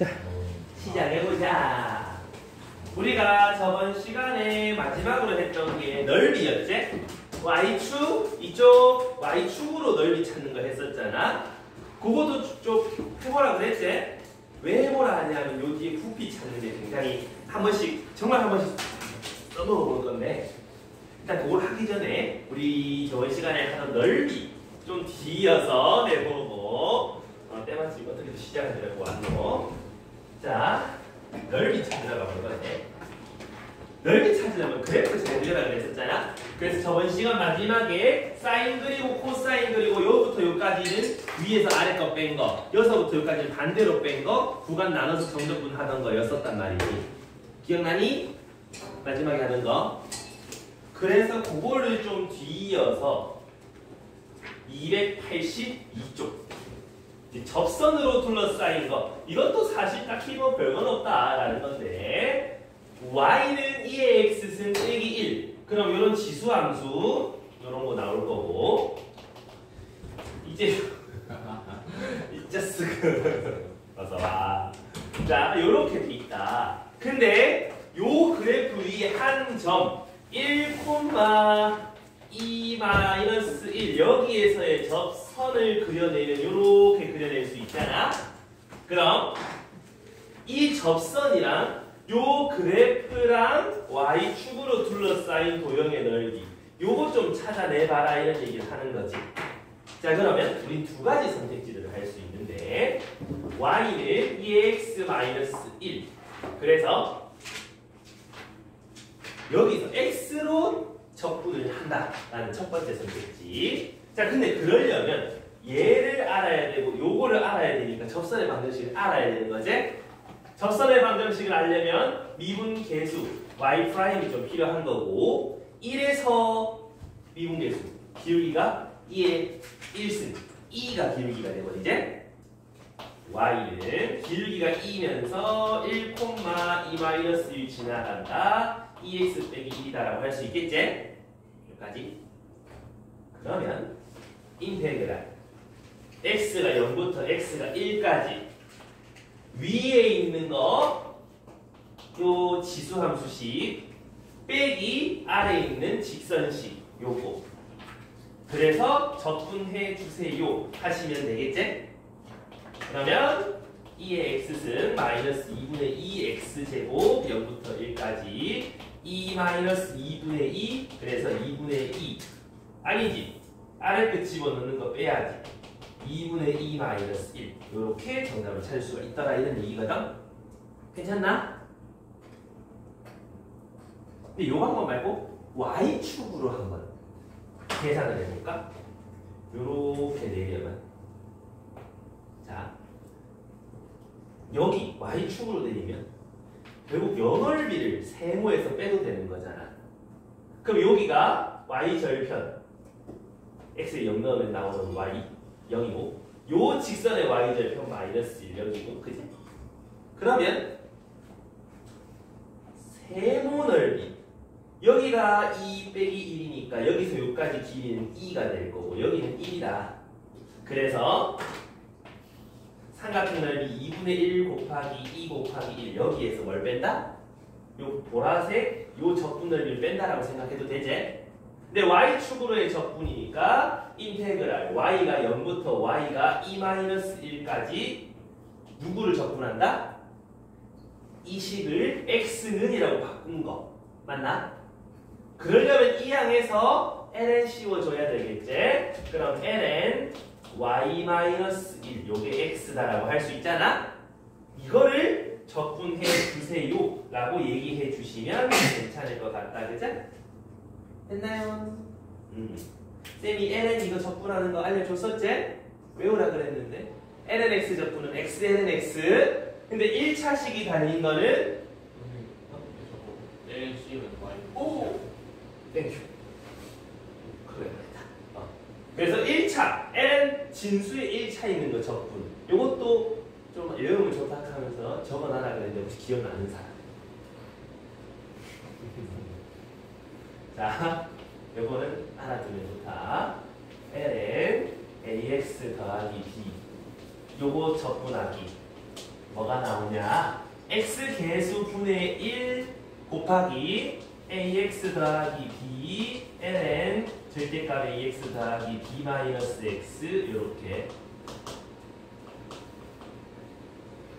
자, 시작해보자. 우리가 저번 시간에 마지막으로 했던 게 넓이였지? Y축, 이쪽 Y축으로 넓이 찾는 거 했었잖아. 그것도 좀 해보라 그랬지? 왜 해보라 하냐면 요 뒤에 부피 찾는 게 굉장히 한 번씩, 정말 한 번씩 써먹어 볼 건데, 일단 그걸 하기 전에 우리 저번 시간에 하던 넓이 좀 뒤어서 내보고 때마침 어떻게 시작을 하려고 왔노? 자, 넓이 찾으러 가보는 거네. 넓이 찾으려면 그래프 잘 그려라 그랬었잖아. 그래서 저번 시간 마지막에 사인 그리고 코사인 그리고 요부터 요까지는 위에서 아래 거 뺀 거, 여기서부터 요까지는 반대로 뺀 거, 구간 나눠서 정적분 하던 거였었단 말이지. 기억나니? 마지막에 하는 거. 그래서 그거를 좀 뒤이어서 282쪽 접선으로 둘러싸인 거, 이것도 사실 딱히 뭐 별건 없다라는 건데, y는 2의 x승 빼기 1. 그럼 이런 지수함수 이런 거 나올 거고, 이제 어서 와. 자, 요렇게 돼 있다. 근데 요 그래프 위에 한 점 1,2-1 여기에서의 접선을 그려내면 이렇게 그려낼 수 있잖아. 그럼 이 접선이랑 요 그래프랑 y축으로 둘러싸인 도형의 넓이, 요거 좀 찾아내봐라 이런 얘기를 하는 거지. 자, 그러면 우리 두 가지 선택지를 할 수 있는데, y는 2x-1. 그래서 여기서 x로 적분을 한다라는 첫 번째 선택지. 자, 근데 그러려면 얘를 알아야 되고 요거를 알아야 되니까 접선의 방정식을 알아야 되는 거지. 접선의 방정식을 알려면 미분 계수 y' 좀 필요한 거고, 1에서 미분 계수 기울기가 2의 1승 2가 기울기가 되버리지. y는 기울기가 2면서 1,2-1 지나간다. 2x 빼기 1이다라고 할 수 있겠지? 여기까지. 그러면 인테그랄 x가 0부터 x가 1까지 위에 있는 거, 요 지수함수식 빼기 아래에 있는 직선식 요거. 그래서 적분해 주세요 하시면 되겠지? 그러면 2의 x승 마이너스 2분의 2x제곱 0부터 1까지 2 마이너스 2분의 2, 그래서 2분의 2 아니지, 아래 끝 집어넣는 거 빼야지. 2분의 2 마이너스 1 이렇게 정답을 찾을 수가 있더라 이런 얘기거든. 괜찮나? 근데 요 방법 말고 y축으로 한번 계산을 해볼까? 요렇게 내리면, 자, 여기 y축으로 내리면 결국 영넓이를 세모에서 빼도 되는 거잖아. 그럼 여기가 y절편, x에 0 넣으면 나오는 y 0이고, 요 직선의 y절편 마이너스 1 여기고, 그지? 그러면 세모 넓이, 여기가 2 빼기 1이니까 여기서 여기까지 길이는 2가 될 거고, 여기는 1이다. 그래서 삼각형 넓이 2분의 1 곱하기 2 곱하기 1, 여기에서 뭘 뺀다? 요 보라색 요 적분 넓이를 뺀다라고 생각해도 되지? 근데 y축으로의 적분이니까 인테그랄 y가 0부터 y가 2-1까지 누구를 적분한다? 이 식을 x는이라고 바꾼 거 맞나? 그러려면 이 항에서 ln 씌워줘야 되겠지? 그럼 ln y-1 요게 x다라고 할 수 있잖아? 이거를 적분해 주세요 라고 얘기해 주시면 괜찮을 것 같다, 그죠? 됐나요? 쌤이 ln 이거 적분하는 거 알려줬었지? 외우라 그랬는데 ln x 적분은 x ln x. 근데 1차식이 달린 거는 ln c는 y. 오! 땡큐. 그래 말이다. 그래서 1차 ln 진수의 1차 있는 거 적분, 요것도 좀 외우면 좋다 하면서 적어놔라 그랬는데 혹시 기억나는 사람? 자, 요거는 알아두면 좋다. ln ax 더하기 b 요거 적분하기 뭐가 나오냐? x 개수분의 1 곱하기 ax 더하기 b ln 절대값의 ax 더하기 b 마이너스 x 이렇게.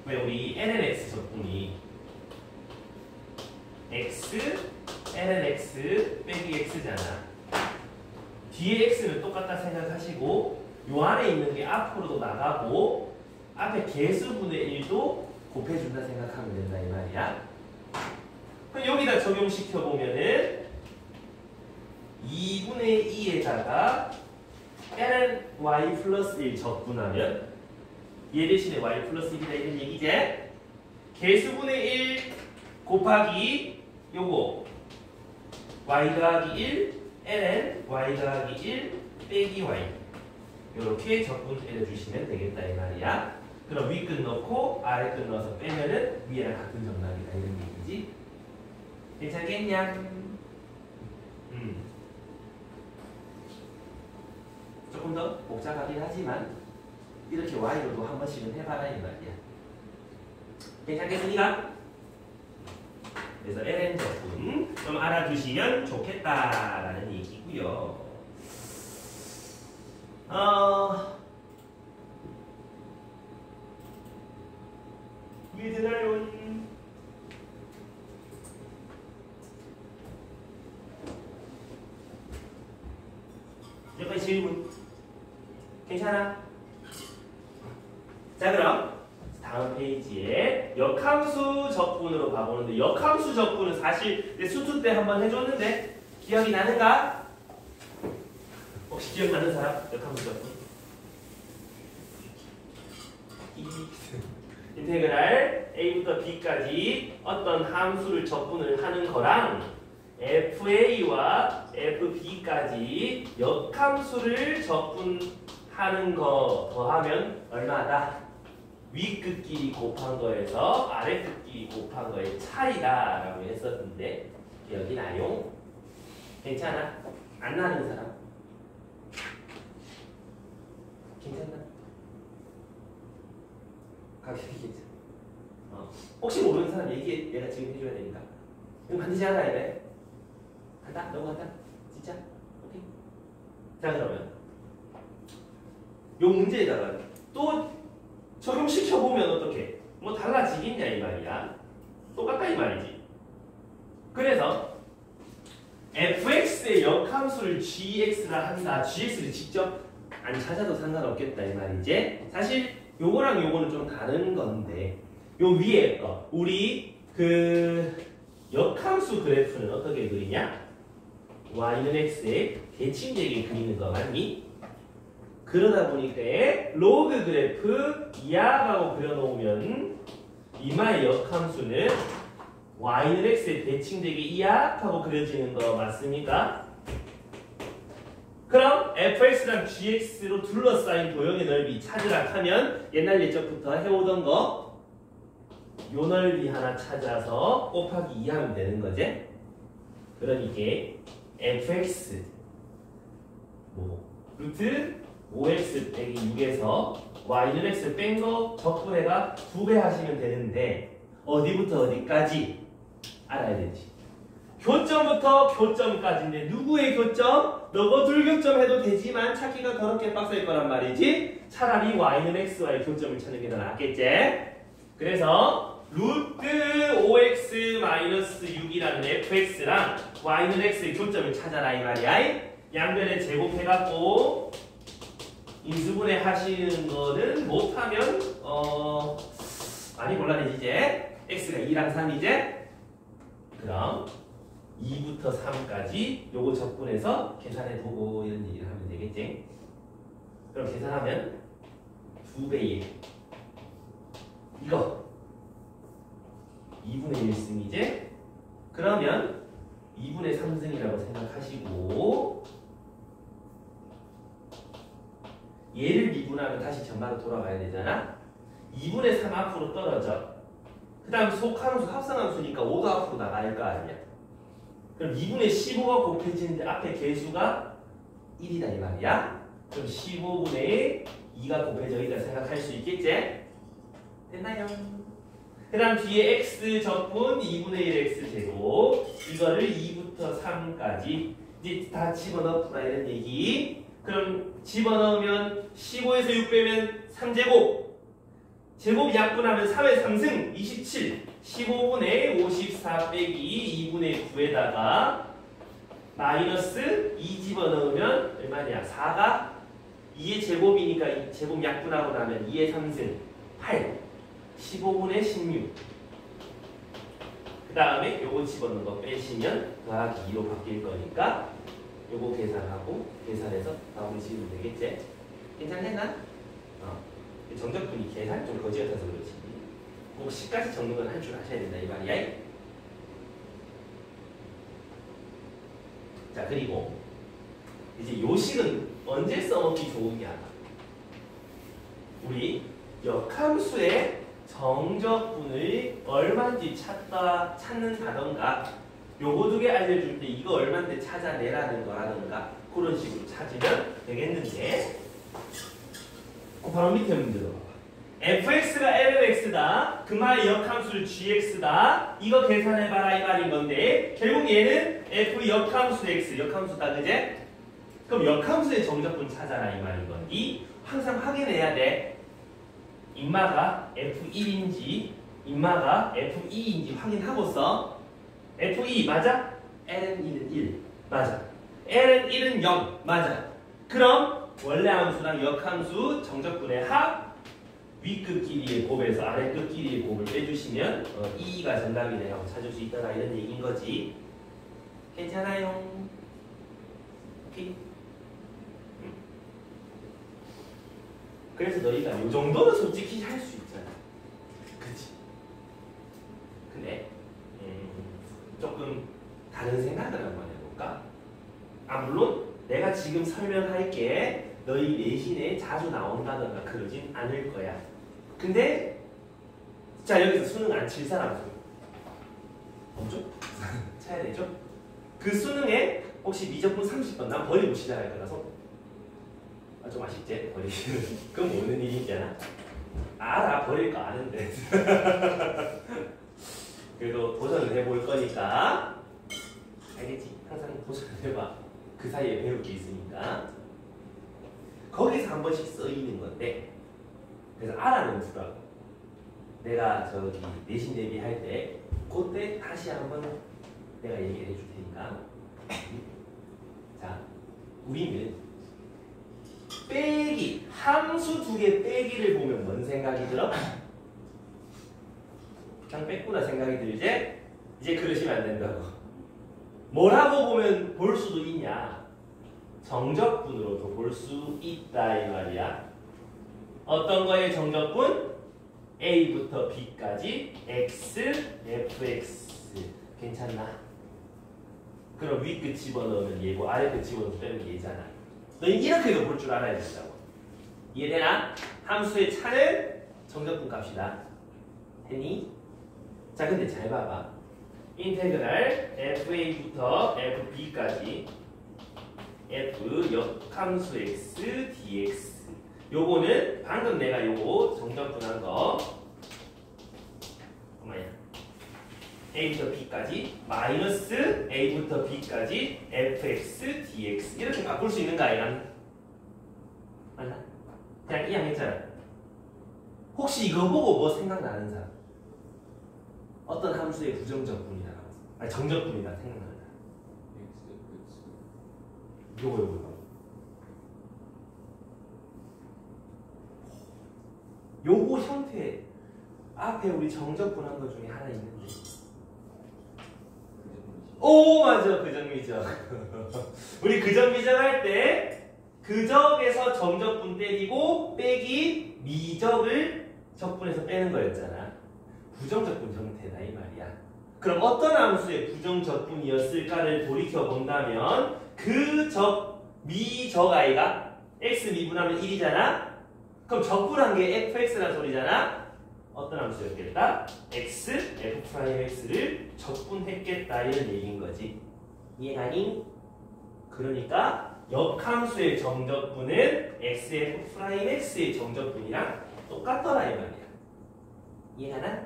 왜 우리 lnx 적분이 x lnx 빼기 x잖아. 뒤에 x는 똑같다 생각하시고 요 안에 있는 게 앞으로도 나가고 앞에 개수분의 1도 곱해준다 생각하면 된다 이 말이야. 그럼 여기다 적용시켜 보면은 2분의 2에다가 ln y 플러스 1 적분하면 얘 대신에 y 플러스 1이다 이런 얘기지? 개수분의 1 곱하기 요거 y 더하기 1 ln y 더하기 1 빼기 y 이렇게 적분해 주시면 되겠다 이 말이야. 그럼 위 끝 넣고 아래 끝 넣어서 빼면은 위에랑 같은 정답이다 이런 얘기지. 괜찮겠냐? 조금 더 복잡하긴 하지만 이렇게 y로도 한 번씩은 해봐라 이 말이야. 괜찮겠습니까? 그래서 ln 적분 좀 알아두시면 좋겠다라는 얘기고요. 왜 되나요? 여기까지 질문 괜찮아? 자 그럼 다음 페이지에 역함수 적분으로 가보는데 역함수 적분은 사실 수투 때 한번 해줬는데 기억이 나는가? 혹시 기억나는 사람? 역함수 적분? 인테그랄 a부터 b까지 어떤 함수를 적분을 하는 거랑 fa와 fb까지 역함수를 적분하는 거 더하면 얼마다? 위 끝끼리 곱한 거에서 아래 끝끼리 곱한 거의 차이다 라고 했었는데 기억이 나요? 괜찮아? 안 나는 사람? 괜찮나? 가격이 괜찮아. 혹시 모르는 사람 얘기해. 내가 지금 해줘야 되니까. 이거 반드시 알아야 돼. 간다? 너무 간다? 진짜? 오케이. 자 그러면 요 문제에다가 또 적용시켜보면 어떻게? 뭐 달라지겠냐 이 말이야. 똑같다 이 말이지. 그래서 fx의 역함수를 gx라 한다. gx를 직접 안 찾아도 상관없겠다 이 말이지. 사실 요거랑 요거는 좀 다른 건데 요 위에 거 우리 그 역함수 그래프는 어떻게 그리냐? y는 x에 대칭되게 그리는 거 맞니? 그러다 보니까 로그 그래프 이하하고 그려놓으면 이마의 역함수는 y는 x에 대칭되게 이하하고 그려지는 거 맞습니까? 그럼 fx랑 gx로 둘러싸인 도형의 넓이 찾으라 하면 옛날 예적부터 해오던 거 요 넓이 하나 찾아서 곱하기 2 하면 되는 거지? 그러니까 fx 뭐 루트 5x 빼기 6에서 y는 x 뺀 거 적분해가 2배 하시면 되는데 어디부터 어디까지 알아야 되지. 교점부터 교점까지인데 누구의 교점? 너거 둘교점 해도 되지만 찾기가 더럽게 빡셀 거란 말이지. 차라리 y는 x와의 교점을 찾는 게 더 낫겠지. 그래서 루트 5x-6이라는 fx랑 y는 x의 교점을 찾아라 이 말이야. 양변에 제곱해갖고 인수분해 하시는 거는 못하면 많이 곤란해지지. 이제 x가 2랑 3이제. 그럼 2부터 3까지 요거 적분해서 계산해보고 이런 얘기를 하면 되겠지. 그럼 계산하면 2배의 이거 2분의 1승이지. 그러면 2분의 3승이라고 생각하시고 얘를 미분하면 다시 전반으로 돌아가야 되잖아. 2분의 3 앞으로 떨어져. 그 다음 속함수 합성함수니까 5도 앞으로 나갈 거 아니야. 그럼 2분의 15가 곱해지는데 앞에 개수가 1이다 이 말이야. 그럼 15분의 2가 곱해져 있다 생각할 수 있겠지? 됐나요? 그 다음 뒤에 x 적분 2분의 1 x 제곱 이거를 2부터 3까지 이제 다 집어넣구나 이런 얘기. 그럼 집어넣으면 15에서 6 빼면 3제곱 제곱 약분하면 3의 3승 27 15분의 54 빼기 2분의 9에다가 마이너스 2 집어넣으면 얼마냐 4가 2의 제곱이니까 이 제곱 약분하고 나면 2의 3승 8 15분의 16 그 다음에 요거 집어넣은 거 빼시면 더하기 2로 바뀔 거니까 요거 계산하고 계산해서 나오게 지으면 되겠지? 괜찮겠나? 정적분이 계산 좀 거지 같아서 그렇지 꼭 10까지 적는 건 할 줄 아셔야 된다 이 말이야. 자 그리고 이제 요식은 언제 써먹기 좋으냐 우리 역함수의 정적분을 얼마인지 찾는다던가 요거 두 개 알려줄 때 이거 얼마인데 찾아내라는 거라던가 그런 식으로 찾으면 되겠는데 바로 밑에 문제로 봐봐. fx가 lx다. 그 말의 역함수를 gx다. 이거 계산해봐라 이 말인 건데 결국 얘는 f 역함수 x 역함수다 그제? 그럼 역함수의 정적분 찾아라 이 말인 건데 항상 확인해야 돼. 인마가 f1인지 인마가 f2인지 확인하고서 f2 맞아? l은 2는 1 맞아. l은 1은 0 맞아. 그럼 원래 함수랑 역함수 정적분의 합 위끝 길이의 곱에서 아래끝 길이의 곱을 빼주시면 2가 정답이네요. 찾을 수 있다라 이런 얘기인 거지. 괜찮아요? 오케이. 그래서 너희가 이 정도는 솔직히 할 수 있잖아. 그치? 근데 조금 다른 생각을 한번 해볼까? 물론 내가 지금 설명할게 너희 내신에 자주 나온다던가 그러진 않을 거야. 근데 자 여기서 수능 안 칠 사람 없죠? 쳐야 되죠? 그 수능에 혹시 미적분 30번 난 버리고 시작할 거라서 좀 아쉽지? 버리기는 그건 모르는 일이잖아. 알아 버릴 거 아는데 그래도 도전을 해볼 거니까 알겠지? 항상 도전을 해봐. 그 사이에 배울 게 있으니까 거기서 한 번씩 쓰이는 건데 그래서 알아는 두라고. 내가 저기 내신 대비할 때 그때 다시 한번 내가 얘기를 해줄 테니까. 자 우리는 빼기 함수 두 개 빼기를 보면 뭔 생각이 들어? 그냥 뺐구나 생각이 들지? 이제 그러시면 안 된다고. 뭐라고 보면 볼 수도 있냐? 정적분으로도 볼 수 있다 이 말이야. 어떤 거의 정적분? A부터 B까지 X, Fx 괜찮나? 그럼 위끝 집어넣으면 얘고 아래끝 집어넣으면 빼면 얘잖아. 너희 이렇게도 볼 줄 알아야 된다고. 이해되나? 함수의 차는 정적분 값이다. 했니? 자 근데 잘 봐봐. 인테그랄 fa부터 fb까지 f 역함수 x dx 요거는 방금 내가 요거 정적분한 거 뭐야 a부터 b까지 마이너스 a부터 b까지 fx dx 이렇게 바꿀 수 있는 거 아니야? 맞나? 그냥 이양 했잖아. 혹시 이거 보고 뭐 생각나는 사람? 어떤 함수의 부정적분이다. 아니 정적분이다 생각난다. 요거. 요거 형태 앞에 우리 정적분한 것 중에 하나 있는데. 오 맞아 그정미적. 우리 그정미적 할 때 그적에서 정적분 때리고 빼기 미적을 적분해서 빼는 거였잖아. 부정적분 형태다 이 말이야. 그럼 어떤 함수의 부정적분이었을까를 돌이켜 본다면 그 미적 아이가 x 미분하면 1이잖아. 그럼 적분한 게 fx라는 소리잖아. 어떤 함수였겠다? x, f'x를 적분했겠다 이런 얘기인 거지. 이해가니? 그러니까 역함수의 정적분은 x, f'x의 정적분이랑 똑같더라 이 말이야. 이해가나?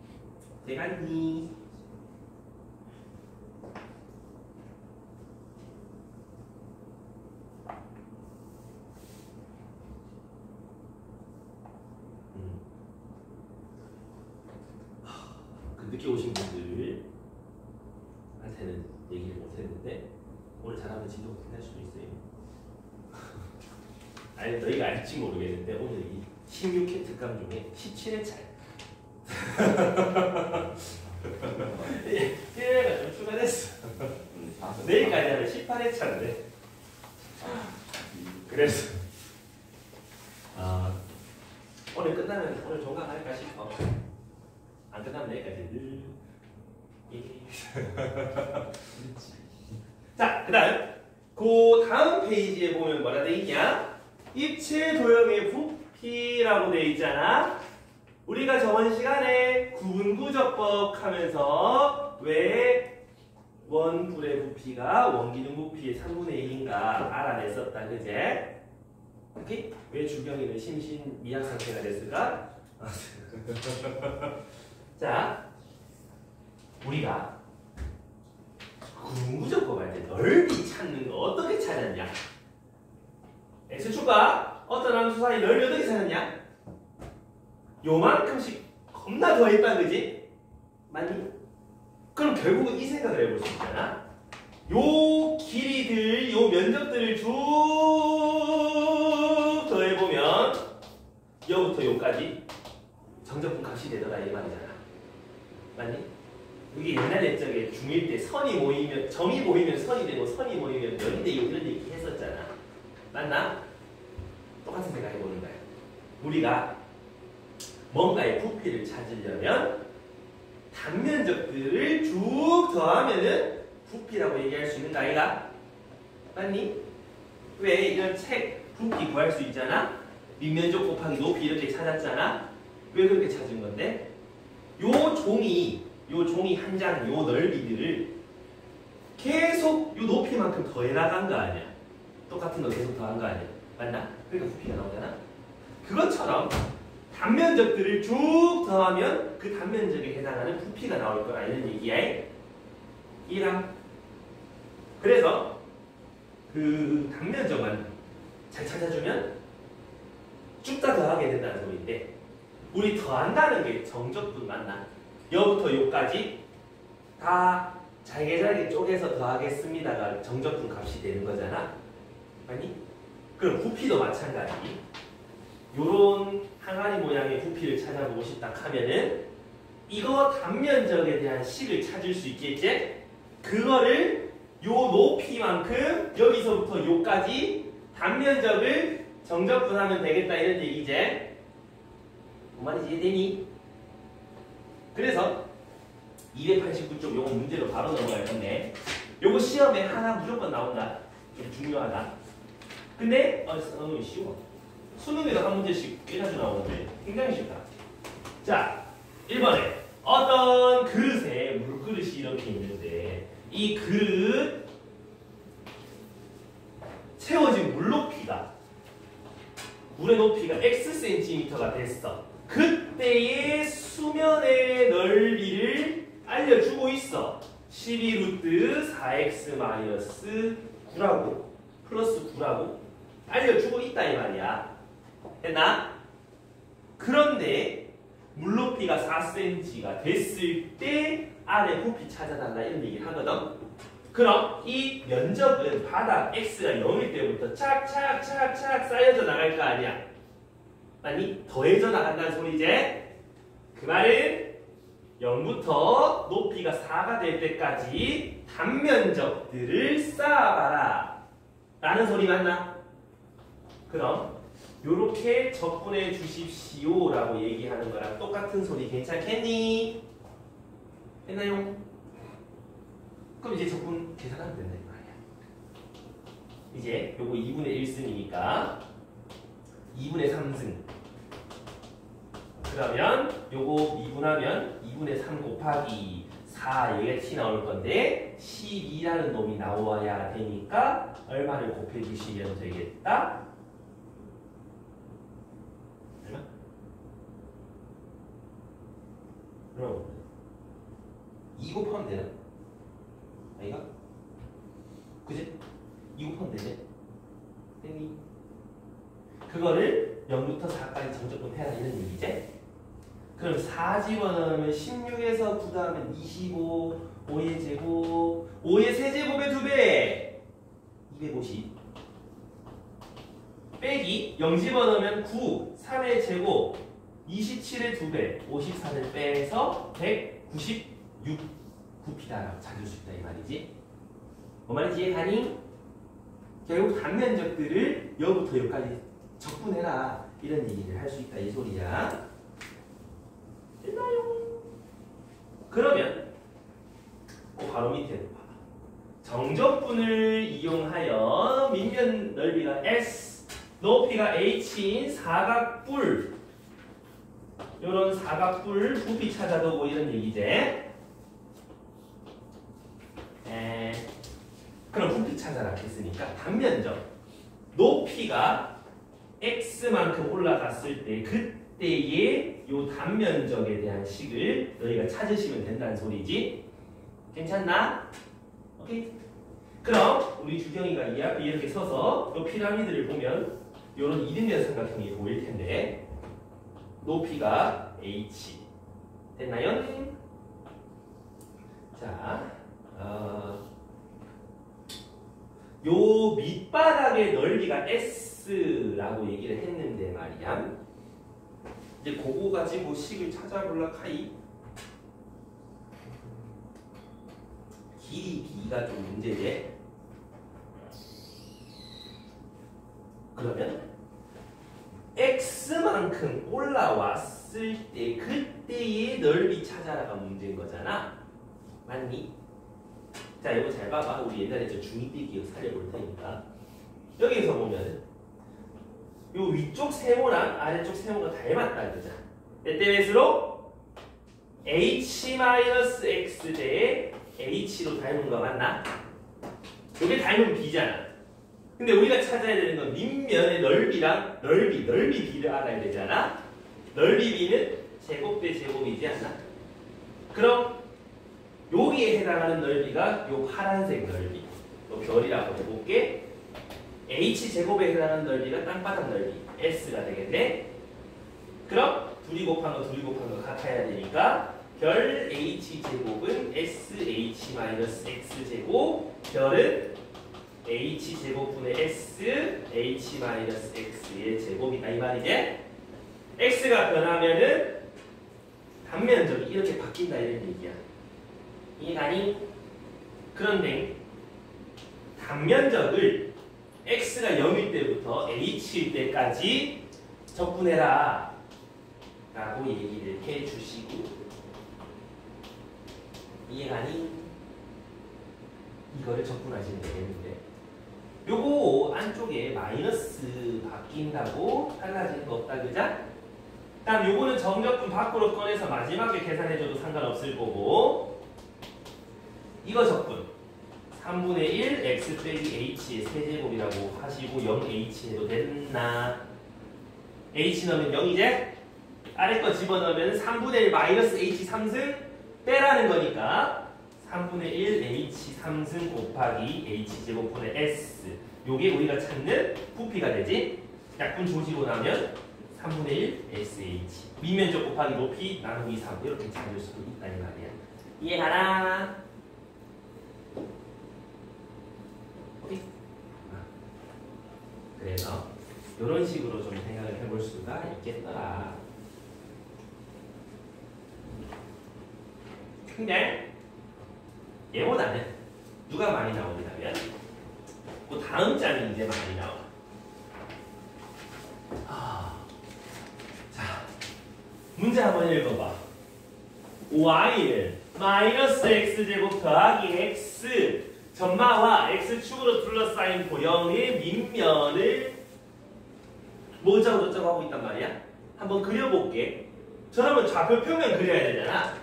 대간니. 늦게 오신 분들한테는 얘기를 못했는데 오늘 잘하면 진도 끝날 수도 있어요. 아니 너희가 알지 모르겠는데 오늘 이 16회 특강 중에 17회 차야. 1회가 좀 추가됐어. 내일까지 하면 18회 차인데. 그래서 오늘 끝나면 오늘 종강할까 싶어. 안 끝나면 내일까지 늘. 자, 그 다음 페이지에 보면 뭐라 돼 있냐? 입체 도형의 부피라고 돼 있잖아. 우리가 저번 시간에 구분구조법 하면서 왜 원불의 부피가 원기둥 부피의 3분의 1인가 알아냈었다, 그제? 오케이? 왜 주경이는 심신 미약 상태가 됐을까? 자, 우리가 구분구조법 할 때 넓이 찾는 거 어떻게 찾았냐? x축과 어떤 함수 사이 넓이 어떻게 찾았냐? 요만큼씩 겁나 더했다, 그지? 맞니? 그럼 결국은 이 생각을 해볼 수 있잖아. 요 길이들, 요 면적들을 쭉 더해보면 여부터 요까지 정적분 값이 되더라 이 말이잖아. 맞니? 이게 옛날 옛적에 중1 때 선이 모이면 점이 모이면 선이 되고 선이 모이면 면이 되고 이런 얘기 했었잖아. 맞나? 똑같은 생각 해보는 거야. 우리가 뭔가의 부피를 찾으려면 단면적들을 쭉 더하면은 부피라고 얘기할 수 있는 거 아이가? 맞니? 왜 이런 책 부피 구할 수 있잖아? 밑면적 곱하기 높이 이렇게 찾았잖아? 왜 그렇게 찾은 건데? 요 종이 한 장, 요 넓이들을 계속 요 높이만큼 더해 나간 거 아니야? 똑같은 거 계속 더한 거 아니야? 맞나? 그러니까 부피가 나오잖아? 그것처럼 단면적들을 쭉 더하면 그 단면적에 해당하는 부피가 나올 거라 이런 얘기야. 이해감? 그래서 그 단면적만 잘 찾아주면 쭉 다 더하게 된다는 소리인데 우리 더한다는 게 정적분 맞나? 여부터 요까지 다 잘게 쪼개서 더하겠습니다가 정적분 값이 되는 거잖아. 아니? 그럼 부피도 마찬가지. 요런 항아리 모양의 부피를 찾아보고 싶다 하면은 이거 단면적에 대한 식을 찾을 수 있겠지? 그거를 요 높이만큼 여기서부터 요까지 단면적을 정적분하면 되겠다 이런 얘기지? 뭔 말인지 이해되니? 그래서 289쪽 요거 문제로 바로 넘어갈 건데 요거 시험에 하나 무조건 나온다. 좀 중요하다. 근데 쉬워. 수능에도 한 문제씩 꽤 자주 나오는데 굉장히 쉽다. 자, 1번에 어떤 그릇에 물그릇이 이렇게 있는데 이 그릇 채워진 물 높이가 물의 높이가 Xcm가 됐어. 그때의 수면의 넓이를 알려주고 있어. 12루트 4x-9라고 플러스 9라고 알려주고 있다 이 말이야. 됐나? 그런데 물높이가 4cm가 됐을 때 아래 부피 찾아달라 이런 얘기를 하거든. 그럼 이 면적은 바닥 x가 0일 때부터 착착착착 쌓여져 나갈 거 아니야. 아니 더해져 나간다는 소리지. 그 말은 0부터 높이가 4가 될 때까지 단면적들을 쌓아봐라 라는 소리 맞나? 그럼 요렇게 적분해 주십시오 라고 얘기하는 거랑 똑같은 소리 괜찮겠니? 했나요? 그럼 이제 적분 계산하면 된다 이 말이야. 이제 요거 2분의 1승이니까 2분의 3승. 그러면 요거 미분하면 2분의 3 곱하기 4 여기가 t 나올 건데 12라는 놈이 나와야 되니까 얼마를 곱해 주시면 되겠다? 얼마? 그럼 2 곱하면 되나? 아이가? 그지? 2 곱하면 되네. 땡이. 그거를 0부터 4까지 정적분 해라 이런 얘기지? 그럼 4 집어넣으면 16에서 9 더하면 25, 5의 제곱, 5의 세제곱의 2배, 250. 빼기 0 집어넣으면 9, 3의 제곱, 27의 2배, 54를 빼서 196 부피다라고 찾을 수 있다 이 말이지. 뭐 말인지 이해가니? 결국 단면적들을 여부터 여기까지 적분해라 이런 얘기를 할 수 있다 이 소리야. 됐나요? 그러면 바로 밑에 봐. 정적분을 이용하여 밑면 넓이가 S, 높이가 H인 사각뿔, 요런 사각뿔 부피 찾아보고 이런 얘기지. 그럼 부피 찾아라 했으니까 단면적 높이가 X만큼 올라갔을 때 그때의 요 단면적에 대한 식을 너희가 찾으시면 된다는 소리지. 괜찮나? 오케이. 그럼 우리 주경이가 이 앞에 이렇게 서서 요 피라미드를 보면 요런 이등변 삼각형이 보일 텐데 높이가 H 됐나요? 자, 요 밑바닥의 넓이가 S라고 얘기를 했는데 말이야. 이제 그거 가지고 식을 찾아볼라 카이. 길이 B가 좀 문제지. 그러면 X만큼 올라왔을 때 그때의 넓이 찾아라가 문제인 거잖아. 맞니? 자, 이거 잘 봐봐. 우리 옛날에 저 중2 때 기억 살려볼 테니까. 여기서 보면 요 위쪽 세모랑 아래쪽 세모가 닮았다 그러자. 때 몇으로? H-X 대 H로 닮은 거 맞나? 요게 닮은 B잖아. 근데 우리가 찾아야 되는 건 밑면의 넓이랑 넓이 B를 알아야 되잖아. 넓이 B는 제곱 대 제곱이지 않나? 그럼 여기에 해당하는 넓이가 요 파란색 넓이, 요 별이라고 해볼게. H제곱에 해당하는 넓이가 땅바닥 넓이 S가 되겠네. 그럼 둘이 곱한 거 같아야 되니까 별 H제곱은 SH-X제곱, 별은 H제곱분의 S, H-X의 제곱이다 이 말이지. X가 변하면은 단면적이 이렇게 바뀐다 이런 얘기야. 이해가니? 그런데 단면적을 X가 0일 때부터 H일 때까지 적분해라 라고 얘기를 해주시고, 이해가니? 이거를 적분하시면 되겠는데 요거 안쪽에 마이너스 바뀐다고 달라지는 거 없다 그자? 다음 요거는 정적분 밖으로 꺼내서 마지막에 계산해줘도 상관없을 거고, 이거 적분 3분의 1 x 빼기 h의 세제곱이라고 하시고 0h 해도 됐나? h 넣으면 0이제? 아래 거 집어넣으면 3분의 1 마이너스 h 3승 빼라는 거니까 3분의 1 h 3승 곱하기 h 제곱분의 s, 요게 우리가 찾는 부피가 되지. 약분 조지고 나면 3분의 1 sh 밑면적 곱하기 높이 나누기 3 이렇게 찾을 수도 있다 이 말이야. 이해가나? 오케이? 그래서 이런 식으로 좀 생각을 해볼 수가 있겠더라. 근데 얘보다는 누가 많이 나오냐면 그 다음 장이 이제 많이 나와. 자, 문제 한번 읽어봐. y는 마이너스 x제곱 더하기 x 점마와 x축으로 둘러싸인 도형의 밑면을 뭐자고 저자고 하고 있단 말이야. 한번 그려볼게. 저러면 좌표 평면 그려야 되잖아.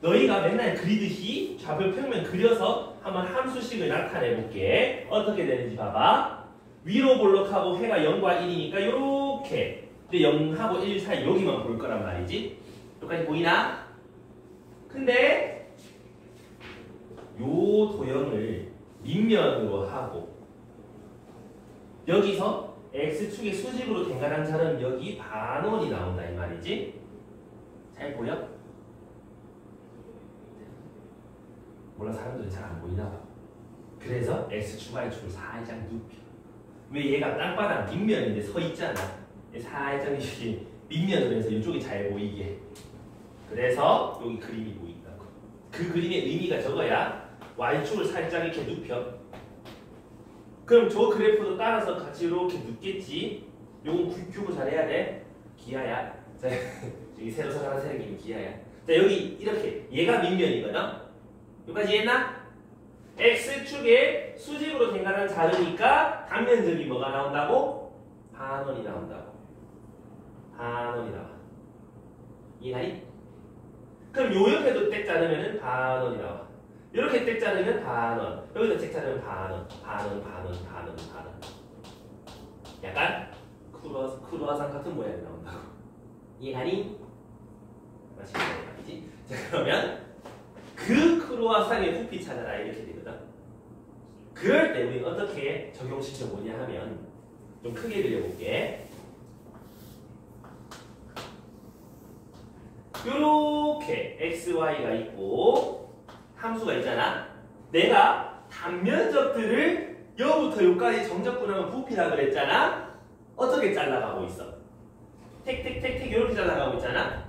너희가 맨날 그리듯이 좌표 평면 그려서 한번 함수식을 나타내 볼게. 어떻게 되는지 봐봐. 위로 볼록하고 해가 0과 1이니까 요렇게. 근데 0하고 1 사이 여기만 볼 거란 말이지. 여기까지 보이나? 근데 도형을 밑면으로 하고 여기서 x축의 수직으로 된 가장 자는 여기 반원이 나온다 이 말이지. 잘 보여? 몰라 사람들은 잘 안 보이나 봐. 그래서 x축 y축을 살짝 눕혀. 왜 얘가 땅바닥 밑면인데 서 있잖아. 살짝 이렇게 밑면으로 해서 이쪽이 잘 보이게. 그래서 여기 그림이 보인다고. 그 그림의 의미가 저거야. y축을 살짝 이렇게 눕혀. 그럼 저 그래프도 따라서 같이 이렇게 눕겠지. 요건 큐브 잘해야 돼. 기아야. 자, 여기 새로 서가는 새끼는 기아야. 자, 여기 이렇게 얘가 밑면이거든. 여기까지 이해했나? x축에 수직으로 된 가는 자르니까 단면적이 뭐가 나온다고? 반원이 나온다고. 반원이 나와. 이해하니? 그럼 요 옆에도 땡 자르면 반원이 나와. 이렇게 땡 자르면 반원. 여기도 땡 자르면 반원. 약간 크루아상 같은 모양이 나온다고. 이해하니? 마치는 말이지. 자, 그러면 그 크루아상의 부피 찾아라 이렇게 되거든. 그럴 때 우리는 어떻게 적용시켜 보냐 하면 좀 크게 그려볼게. 요렇게 xy가 있고 함수가 있잖아. 내가 단면적들을 여부터 여기까지 정적분하면 부피라 그랬잖아. 어떻게 잘라가고 있어? 택택택택 이렇게 잘라가고 있잖아.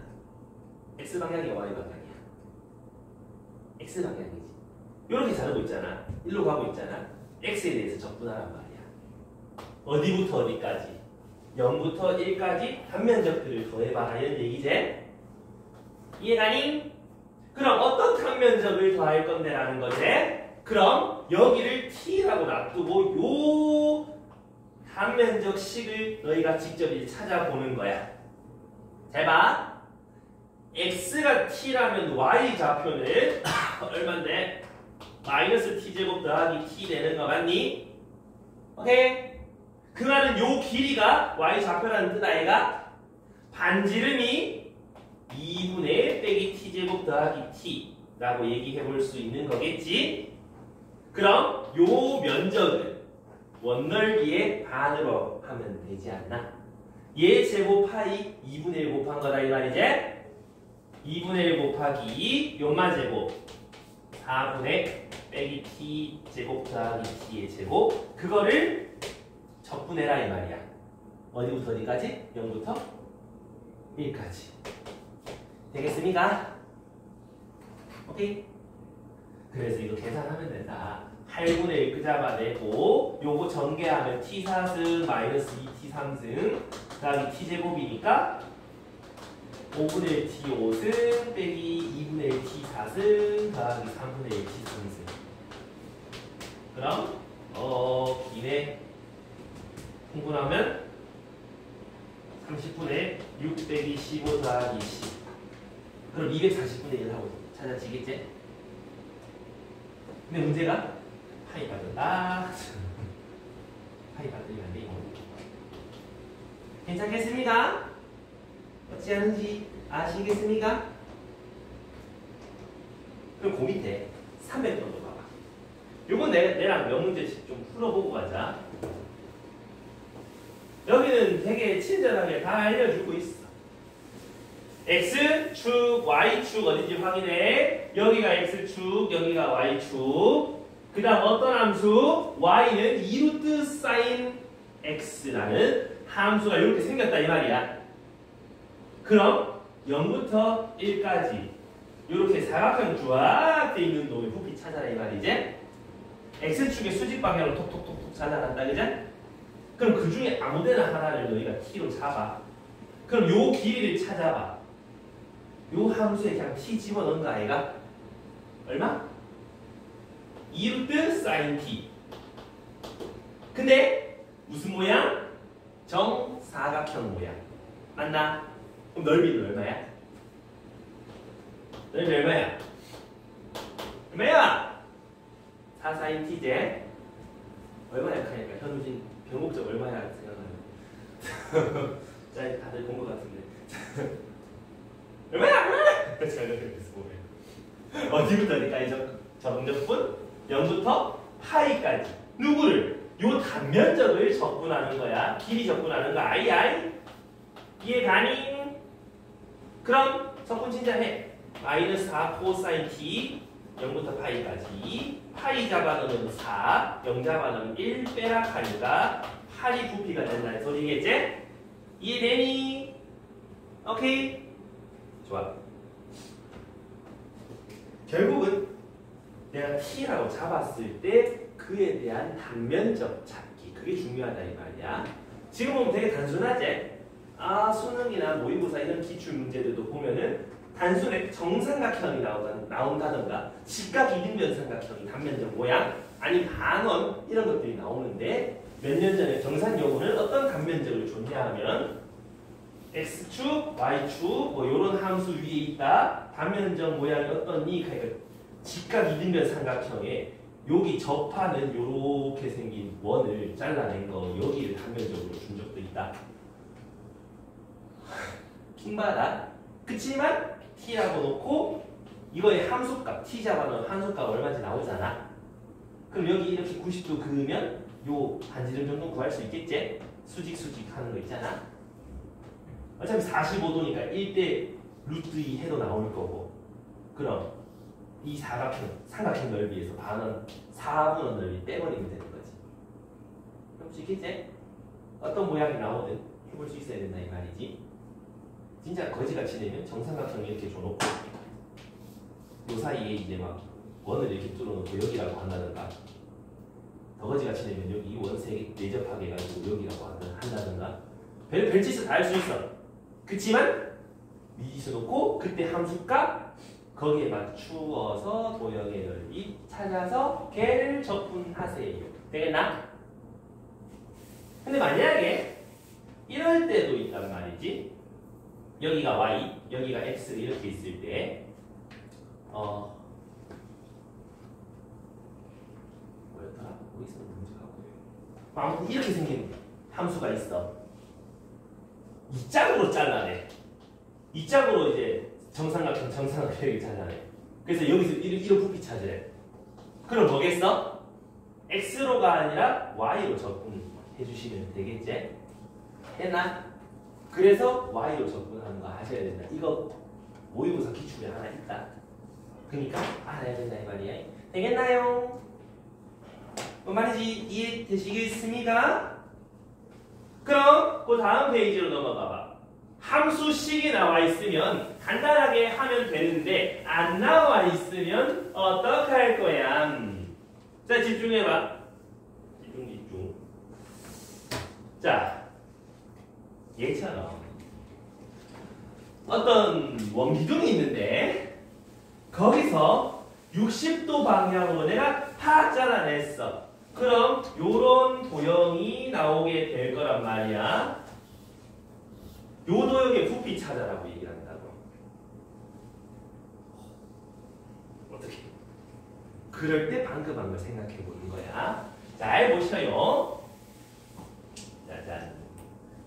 x방향이야 y방향이야? x방향이지. 이렇게 자르고 있잖아. 일로 가고 있잖아. x에 대해서 적분하란 말이야. 어디부터 어디까지? 0부터 1까지 단면적들을 더해봐라 이런 얘기지. 이해가니? 그럼 어떤 단면적을 더할 건데라는 거지? 그럼 여기를 t라고 놔두고 요 단면적 식을 너희가 직접 이제 찾아보는 거야. 잘 봐. x가 t라면 y 좌표는 얼만데? 마이너스 t제곱 더하기 t 되는 거 맞니? 오케이? 그 말은 요 길이가 y 좌표라는 뜻 아이가? 반지름이 2분의 빼기 t제곱 더하기 t라고 얘기해 볼 수 있는 거겠지? 그럼 요 면적을 원넓이의 반으로 하면 되지 않나? 얘 제곱 파이 2분의 1 곱한 거다 이 말이지? 2분의 1 곱하기 요마 제곱 4분의 빼기 t 제곱 더하기 t의 제곱 그거를 적분해라 이 말이야. 어디부터 어디까지? 0부터 1까지. 되겠습니까? 오케이? 그래서 이거 계산하면 된다. 8분의 1 끄잡아내고 요거 전개하면 t 4승 마이너스 2t 3승 더하기 t 제곱이니까 5분의 1 t 5승 빼기 2분의 1 t 4승 더하기 3분의 1 t 3승. 그럼 기내 통분하면 30분의 6 빼기 15 더하기 10. 그럼 240분의 1 하고 찾아지겠지? 근데 문제가 파이 받는다. 파이 받으면 안 돼. 괜찮겠습니까? 어찌 하는지 아시겠습니까? 그럼 그 밑에 300번도 봐봐. 요건 내랑 몇 문제씩 좀 풀어보고 가자. 여기는 되게 친절하게 다 알려주고 있어. X축, Y축 어딘지 확인해. 여기가 X축, 여기가 Y축. 그 다음 어떤 함수? Y는 2루트 사인 X라는 함수가 이렇게 생겼다 이 말이야. 그럼 0부터 1까지 이렇게 사각형 쫙 돼 있는 놈의 부피 찾아라 이 말이지. X축의 수직 방향으로 톡톡톡톡 잘라간다 그죠? 그럼 그 중에 아무데나 하나를 너희가 t로 잡아. 그럼 요 길이를 찾아봐. 요 함수에 그냥 t 집어넣은 거 아이가? 얼마? 2루트 사인 t. 근데 무슨 모양? 정사각형 모양. 맞나? 그럼 넓이는 얼마야? 넓이 얼마야? 얼마야? 4 사인 t제. 얼마야 하니까 현우진 변곡적 얼마야 생각나요? 자, 다들 본 것 같은데. 얼마야? 잘 그랬어 보면. 어디부터 어디까지죠? 정적분 0부터 파이까지 누구를? 요 단면적을 적분하는 거야. 길이 적분하는 거 아이. 이해 가니? 그럼 적분 진짜해. 마이너스 4 코사인 t 0부터 파이까지 파이 잡아놓으면 4, 0 잡아놓으면 1 빼라 하니까 8이 부피가 된다는 소리겠지? 이해되니? 오케이? 좋아. 결국은 내가 t라고 잡았을 때 그에 대한 단면적 찾기, 그게 중요하다 이 말이야. 지금 보면 되게 단순하지? 수능이나 모의고사 이런 기출 문제들도 보면은 단순히 정삼각형이 나온다던가 직각 이등변 삼각형이 단면적 모양 아니 반원 이런 것들이 나오는데 몇 년 전에 정산여고는 어떤 단면적을 줬냐 하면 x축, y축 뭐 이런 함수 위에 있다. 단면적 모양이 어떠니? 그러니까 직각 이등변 삼각형에 여기 접하는 요렇게 생긴 원을 잘라낸 거 여기를 단면적으로 준 적도 있다. 킹받아. 그치만 t라고 놓고 이거의 함수값 t 잡아놓은 함수값 얼마인지 나오잖아. 그럼 여기 이렇게 90도 그으면 요 반지름 정도 구할 수 있겠지? 수직 하는 거 있잖아. 어차피 45도니까 1대 루트 2 해도 나올 거고. 그럼 이 삼각형 넓이에서 반원 4분의 넓이 빼버리면 되는 거지. 그럴 수 있겠지? 어떤 모양이 나오든 해볼 수 있어야 된다 이 말이지. 진짜 거지같이 내면 정삼각형 이렇게 줘놓고 요 사이에 이제 막 원을 이렇게 뚫어놓고 여기라고 한다든가 더 거지같이 내면 여기 이 원 세 개 내접하게 해가지고 여기라고 한다든가 별짓을 다 할 수 있어. 그치만 미지수 놓고 그때 함수값 거기에 맞추어서 도형의 넓이 찾아서 걔를 적분하세요. 되겠나? 근데 만약에 이럴 때도 있단 말이지. 여기가 y, 여기가 x 이렇게 있을 때 뭐였더라? 어디서 문제가 아무튼 이렇게 생긴 함수가 있어. 이 짝으로 잘라내. 이 짝으로 이제 정삼각형을 잘라내. 그래서 여기서 이런 부피 찾으래. 그럼 뭐겠어? x로가 아니라 y로 접근해 주시면 되겠지? 했나? 그래서 y로 접근하는 거 하셔야 된다. 이거 모의고사 기출에 하나 있다. 그러니까 알아야 된다 이 말이야. 되겠나요? 뭔 말인지 이해되시겠습니까? 그럼 그 다음 페이지로 넘어가 봐. 함수식이 나와 있으면 간단하게 하면 되는데 안 나와 있으면 어떻게 할 거야? 자, 집중해봐. 집중. 자, 얘처럼 어떤 원기둥이 있는데 거기서 60도 방향으로 내가 파 잘라냈어. 그럼 요런 도형이 나오게 될 거란 말이야. 요 도형의 부피 찾아라고 얘기를 한다고. 어떻게? 그럴 때 방금 한 걸 생각해 보는 거야. 잘 보셔요. 짜잔.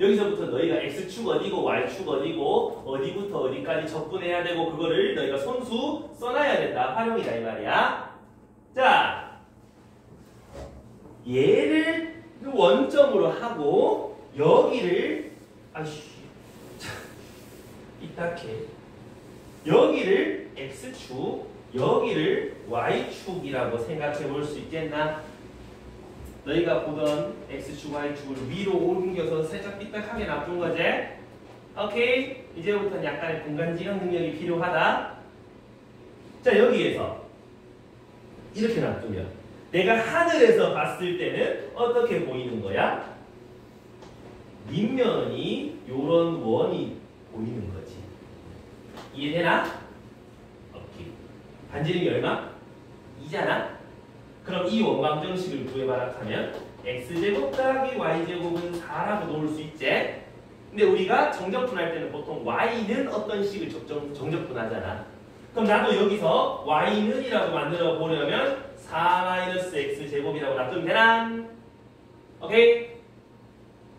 여기서부터 너희가 x축 어디고 y축 어디고 어디부터 어디까지 접근해야 되고 그거를 너희가 손수 써놔야 된다. 활용이다 이 말이야. 자, 얘를 원점으로 하고 여기를 이렇게 여기를 x축 여기를 y축이라고 생각해 볼 수 있겠나? 너희가 보던 x축, y축을 위로 옮겨서 살짝 삐딱하게 놔둔 거지? 오케이? 이제부터는 약간의 공간지각 능력이 필요하다. 자, 여기에서 이렇게 놔두면 내가 하늘에서 봤을 때는 어떻게 보이는 거야? 밑면이 요런 원이 보이는 거지. 이해되나? 오케이. 반지름이 얼마? 2잖아? 그럼 이 원방정식을 구해봐라 하면 x제곱 더하기 y제곱은 4라고 놓을 수 있지? 근데 우리가 정적분할 때는 보통 y는 어떤 식을 정적분하잖아. 그럼 나도 여기서 y는 이라고 만들어 보려면 4-x제곱이라고 놔두면 되나? 오케이?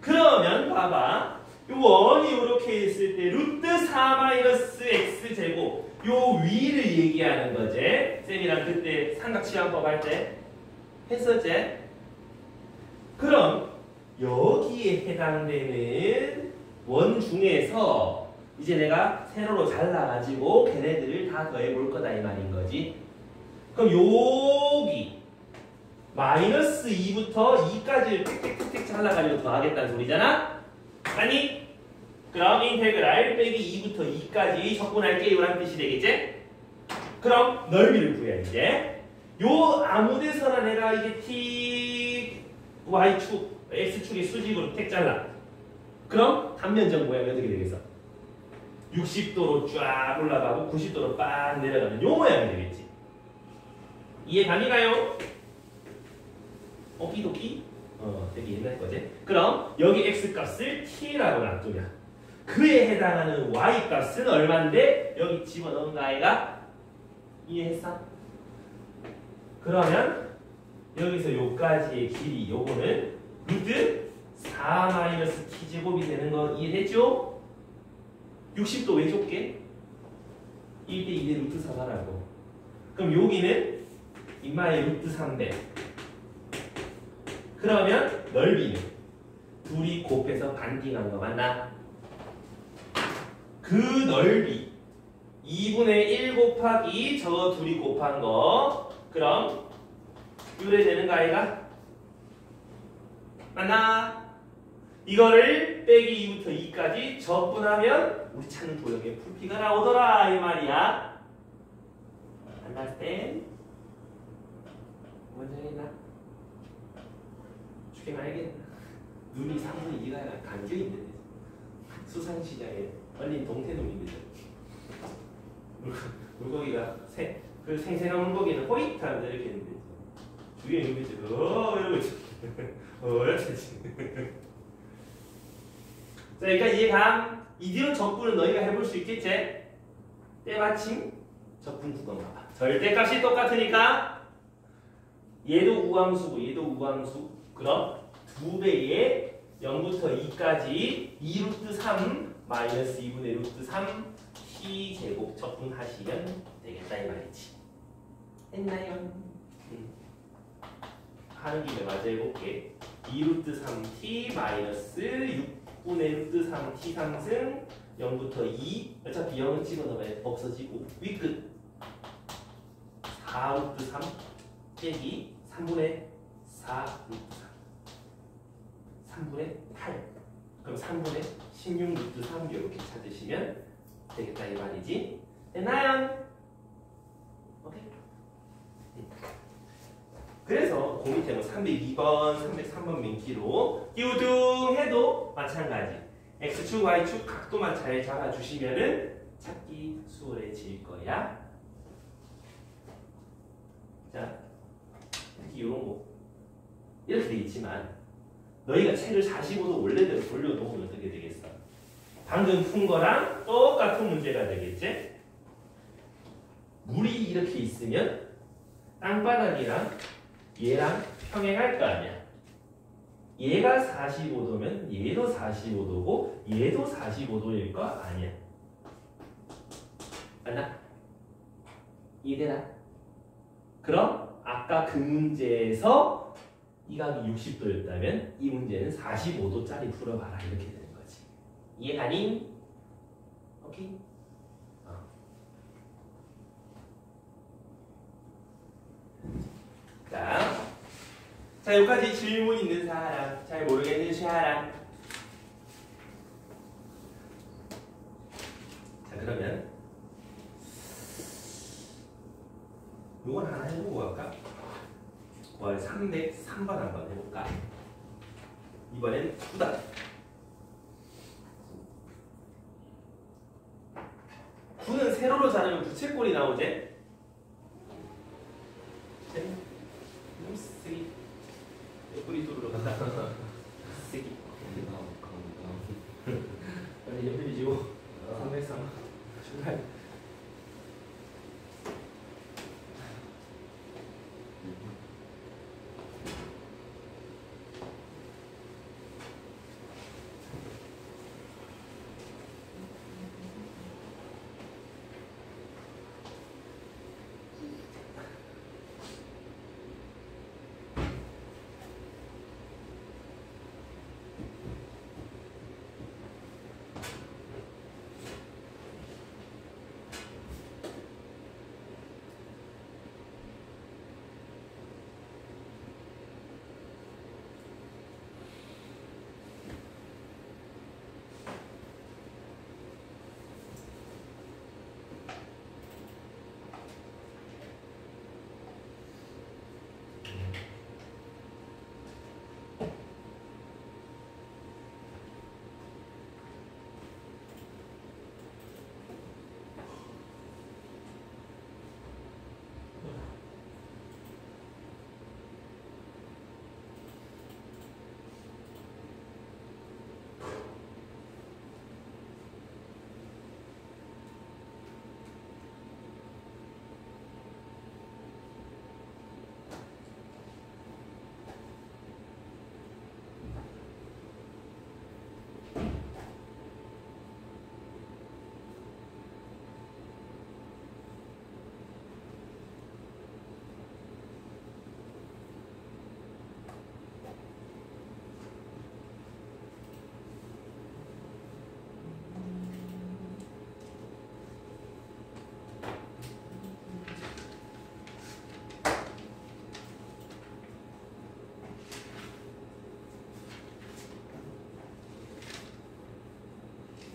그러면 봐봐. 이 원이 이렇게 있을 때 루트 4-x제곱 요 위를 얘기하는 거지. 쌤이랑 그때 삼각시간법 할 때 했었지. 그럼 여기에 해당되는 원 중에서 이제 내가 세로로 잘라가지고 걔네들을 다 더해볼 거다 이 말인 거지. 그럼 여기 마이너스 2부터 2까지를 택택택택 잘라가지고 더하겠다는 소리잖아? 아니? 그럼 인테그랄 빼기 2부터 2까지 적분할게요 라는 뜻이 되겠지? 그럼 넓이를 구해야 이제. 요 아무 데서나 내가 이게 t, y축, x축의 수직으로 택 잘라. 그럼 단면적 모양이 어떻게 되겠어? 60도로 쫙 올라가고 90도로 빡 내려가는 요 모양이 되겠지. 이해 감이 가요? 오키도키? 되게 옛날 거지. 그럼 여기 x값을 t라고 놔두면 그에 해당하는 y값은 얼만데 여기 집어넣은 아이가 이해했어? 그러면 여기서 요까지의 길이 요거는 루트 4-t제곱이 되는 거 이해했죠? 60도 왜 줬게? 1대 2대 루트 4가라고. 그럼 여기는 인마의 루트 300. 그러면 넓이는 둘이 곱해서 반딩한 거 맞나? 그 넓이 2분의 1 곱하기 저거 둘이 곱한 거 그럼 유래되는 거 아이가? 맞나? 이거를 빼기 2부터 2까지 적분하면 우리 찾는 도형의 풀피가 나오더라 이 말이야. understand? 먼저 했나? 쉽게 말하겠나? 눈이 3분의 2가 감겨있는데 수산시장에 얼린 동태눈인데 물고기가 그 생생한 물고기는 호잇 하면서 이렇게 했는데 주위에 있는 거지 이러고 있지 이렇게 자, 그러니까 이해감. 이 뒤로 적분은 너희가 해볼 수 있겠지? 때마침 적분 구간 봐봐. 절대값이 똑같으니까 얘도 우함수고 얘도 우함수. 그럼 2배의 0부터 2까지 2루트 3 마이너스 2분의 루트 3 t제곱 적분하시면 되겠다 이 말이지. 했나요? 하는 김에 마저 해볼게. 2루트 3t 마이너스 6분의 루트 3t 상승 0부터 2 어차피 0은 집어넣으면 없어지고 위끝 4루트 3 빼기 3분의 4 루트 3 3분의 8 그럼 3분의 16 루트 3 이렇게 찾으시면 되겠다 이 말이지. 됐나요? 오케이. 그래서 그 밑에 뭐 302번, 303번 민기로 띄우둥해도 마찬가지. x축, y축 각도만 잘 잡아주시면은 찾기 수월해질 거야. 자, 특히 이런 거 이렇게 돼 있지만 너희가 책을 45도 원래대로 돌려놓으면 어떻게 되겠어? 방금 푼 거랑 똑같은 문제가 되겠지? 물이 이렇게 있으면 땅바닥이랑 얘랑 평행할 거 아니야. 얘가 45도면 얘도 45도고 얘도 45도일 거 아니야. 맞나? 이해되나? 그럼 아까 그 문제에서 이 각이 60도였다면 이 문제는 45도짜리 풀어봐라 이렇게 되는 거지. 이해가니? 오케이? 자, 여기까지 질문 있는 사람, 잘 모르겠는 사람. 자, 그러면 요건 하나 해보고 갈까? 월 303번 한번 해볼까? 이번엔 9단. 9는 세로로 자르면 부채꼴이 나오지? 쓰기. 옆구리 뚫으러 간다. 쓰기. 빨리 옆에 비지고 303 출발.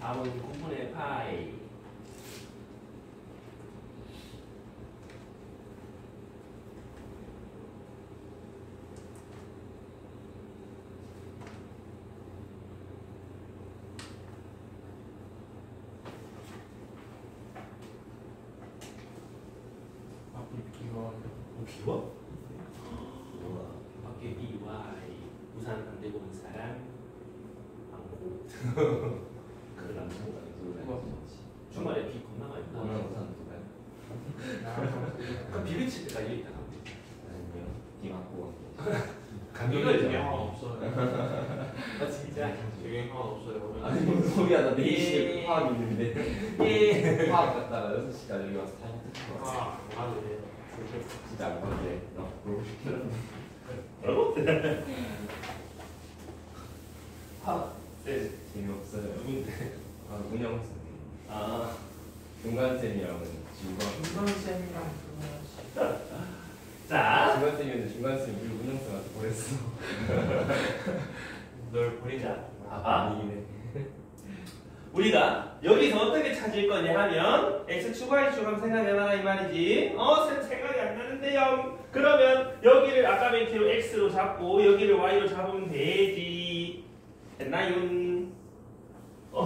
답은 9분의 파이. 비워? 밖에 BY 우산 안 들고 온 사람 많고 그걸 안 보고 주말에 비 겁나 많이 나. 오늘 우산 누가요? 그럼 비 그칠 때까지 있다 가면 되지. 아니요. 비 맞고 감기가 되게 하나 없어요. 아 진짜? 되게 하나 없어요. 아니 무슨 소리야 나 4시에 화학 있는데 예. 화학 갔다가 6시까지 여기 와서 다시 듣고 왔어. 아, 맞아요. 진짜 안 가는데 나 그러고 싶더라고. 뭐라고? 아, 네. 재미없어요. 누군데? 아 운영쌤 아, 중간쌤이랑은 중간 중간쌤이랑 자, 중간쌤이었는데 중간쌤이 우리 운영쌤한테 보냈어. 널 버리자. 봐봐. 아니긴 해. 우리가 여기서 어떻게 찾을 거냐 하면 x축, y축 한번 생각해봐라 이 말이지. 쌤 생각이 안 나는데요. 그러면 여기를 아까 멘트로 x로 잡고 여기를 y로 잡으면 되지. 됐나요?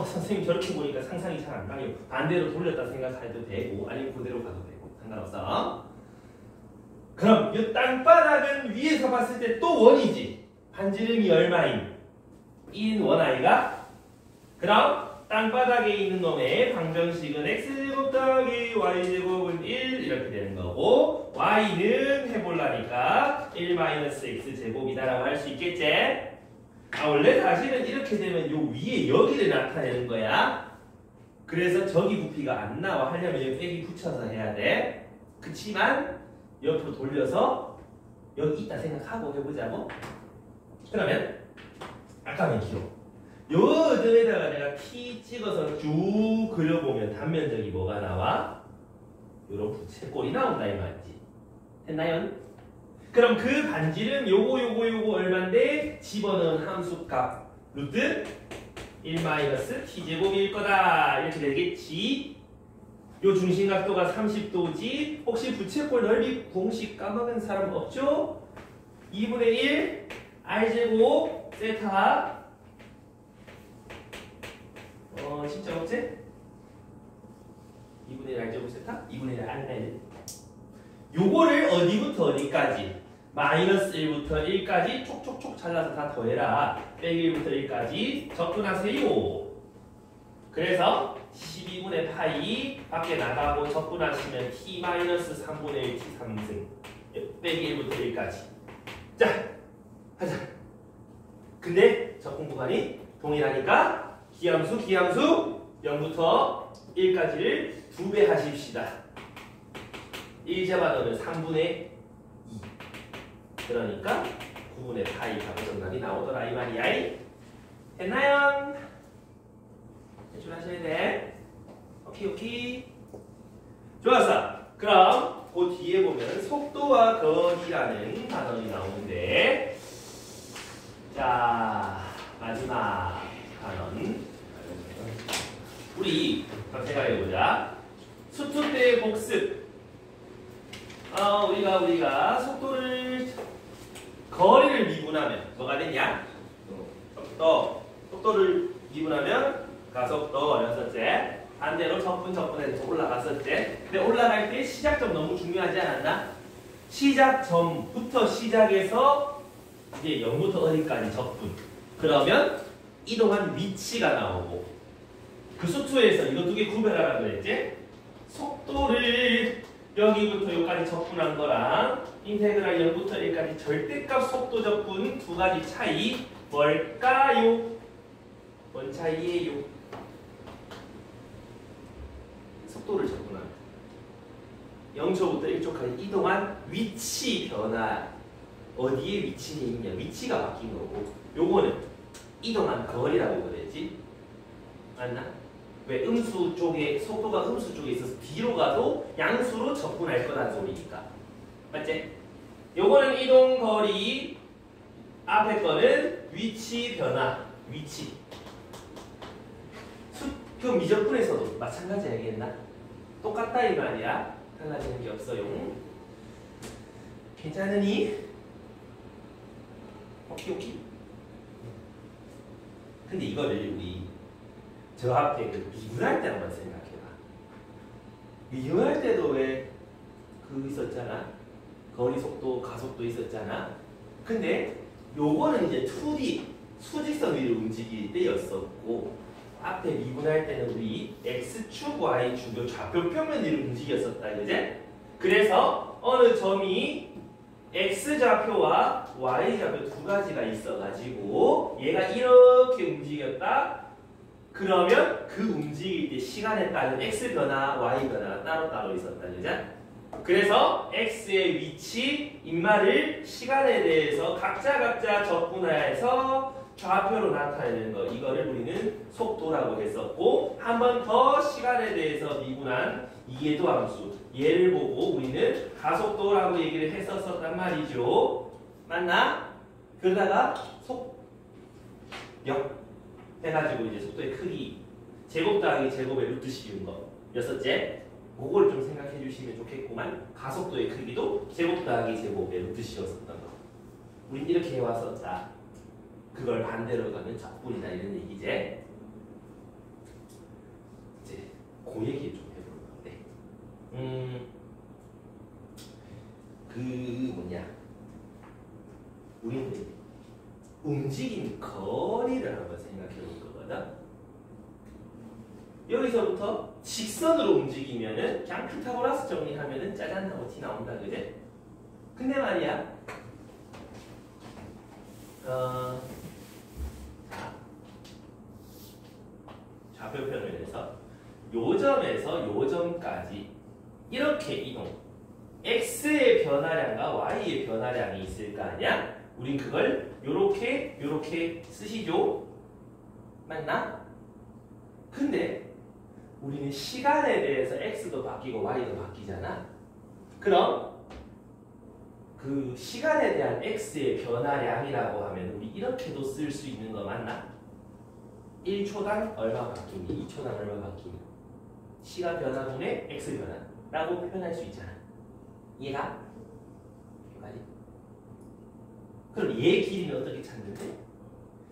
선생님 저렇게 보니까 상상이 잘 안 가요. 반대로 돌렸다 생각해도 되고 아니면 그대로 가도 되고 상관없어. 그럼 이 땅바닥은 위에서 봤을 때 또 원이지. 반지름이 얼마인? 1인 원아이가? 그럼 땅바닥에 있는 놈의 방정식은 x제곱 더하기 y제곱은 1 이렇게 되는 거고 y는 해보려니까 1 마이너스 x제곱이다라고 할 수 있겠지? 원래 사실은 이렇게 되면 요 위에 여기를 나타내는 거야. 그래서 저기 부피가 안 나와. 하려면 여기 빼기 붙여서 해야 돼. 그치만 옆으로 돌려서 여기 있다 생각하고 해보자고. 그러면 아까는 기록 요 등에다가 내가 T 찍어서 쭉 그려보면 단면적이 뭐가 나와? 요런 부채꼴이 나온다 이 말이지. 됐나요? 그럼 그 반지름 요거 얼만데 집어넣은 함수값 루트 1 마이너스 t제곱일 거다 이렇게 되겠지. 요 중심각도가 30도지. 혹시 부채꼴 넓이 공식 까먹은 사람 없죠? 2분의 1 r제곱 세타 진짜 없지? 2분의 1 r제곱 세타 2분의 1 rl 요거를 어디부터 어디까지? 마이너스 1부터 1까지 촉촉촉 잘라서 다 더해라. 빼기 1부터 1까지 적분하세요. 그래서 12분의 파이 밖에 나가고 적분하시면 t-3분의 1 t3승 빼기 1부터 1까지. 자, 하자. 근데 적분 구간이 동일하니까 기함수 0부터 1까지를 2배 하십시다. 1제곱하면 3분의 2. 그러니까 9분의 파이 답의 정답이 나오더라 이 말이야. 됐나요? 제출하셔야 돼. 오케이. 좋았어. 그럼 그 뒤에 보면 속도와 거리라는 단원이 나오는데 자 마지막 단원 우리 한번 생각해보자. 수투 때 복습. 우리가 거리를 미분하면 뭐가 되냐? 속도를 미분하면 가속도였었지. 반대로 적분해서 올라갔었지. 근데 올라갈 때 시작점 너무 중요하지 않았나? 시작점부터 시작해서 이제 0부터 어디까지 적분. 그러면 이동한 위치가 나오고 그 수투에서 이거 두 개 구별하라고 그랬지? 속도를 여기부터 여기까지 적분한 거랑 인테그랄 0부터 1까지 절대값 속도 적분 두 가지 차이 뭘까요? 뭔 차이예요? 속도를 적분한 0초부터 1초까지 이동한 위치 변화 어디에 위치에 있냐 위치가 바뀐 거고 요거는 이동한 거리라고 그랬지 맞나? 왜 음수 쪽에 속도가 음수 쪽에 있어서 뒤로 가도 양수로 적분할 거라는 소리니까 맞지? 요거는 이동 거리 앞에 거는 위치 변화 위치 그럼 미적분에서도 마찬가지 알겠나? 똑같다 이 말이야. 달라지는 게 없어요. 괜찮으니? 오케이. 근데 이거를 우리 저 앞에 그 미분할 때 한번 생각해봐. 미분할 때도 왜 그 있었잖아. 거리 속도, 가속도 있었잖아. 근데 요거는 이제 2D 수직선 위로 움직일 때였었고 앞에 미분할 때는 우리 x축, y축 요 좌표 평면 위로 움직였었다. 그제? 그래서 어느 점이 x좌표와 y좌표 두 가지가 있어가지고 얘가 이렇게 움직였다. 그러면 그 움직일 때 시간에 따른 x 변화, y 변화가 따로따로 있었다. 그죠? 그래서 x의 위치, 인마를 시간에 대해서 각자 적분해서 좌표로 나타내는 거, 이거를 우리는 속도라고 했었고 한 번 더 시간에 대해서 미분한 이해도 함수, 얘를 보고 우리는 가속도라고 얘기를 했었단 말이죠. 맞나? 그러다가 속력 해가지고 이제 속도의 크기 제곱 더하기 제곱의 루트 씌운 거였었지? 그거를 좀 생각해 주시면 좋겠구만. 가속도의 크기도 제곱 더하기 제곱의 루트 씌웠었던 거. 우린 이렇게 해왔었다. 그걸 반대로 가면 적분이다 이런 얘기지. 이제 그 얘기 좀 해볼 건데. 우리는 움직임 거리를 한번 생각해 볼 거거든. 여기서부터 직선으로 움직이면은 그냥 피타고라스 정리하면은 짜잔 하고 티 나온다, 그제? 근데 말이야. 좌표평면에서 요 점에서 요 점까지 이렇게 이동. x의 변화량과 y의 변화량이 있을 거 아니야? 우린 그걸 요렇게 쓰시죠? 맞나? 근데 우리는 시간에 대해서 x도 바뀌고 y도 바뀌잖아. 그럼 그 시간에 대한 x의 변화량이라고 하면 우리 이렇게도 쓸 수 있는 거 맞나? 1초당 얼마 바뀌니? 2초당 얼마 바뀌니? 시간 변화분의 x 변화라고 표현할 수 있잖아. 이해가? 여기까지? 그럼 얘 길이는 어떻게 찾는데?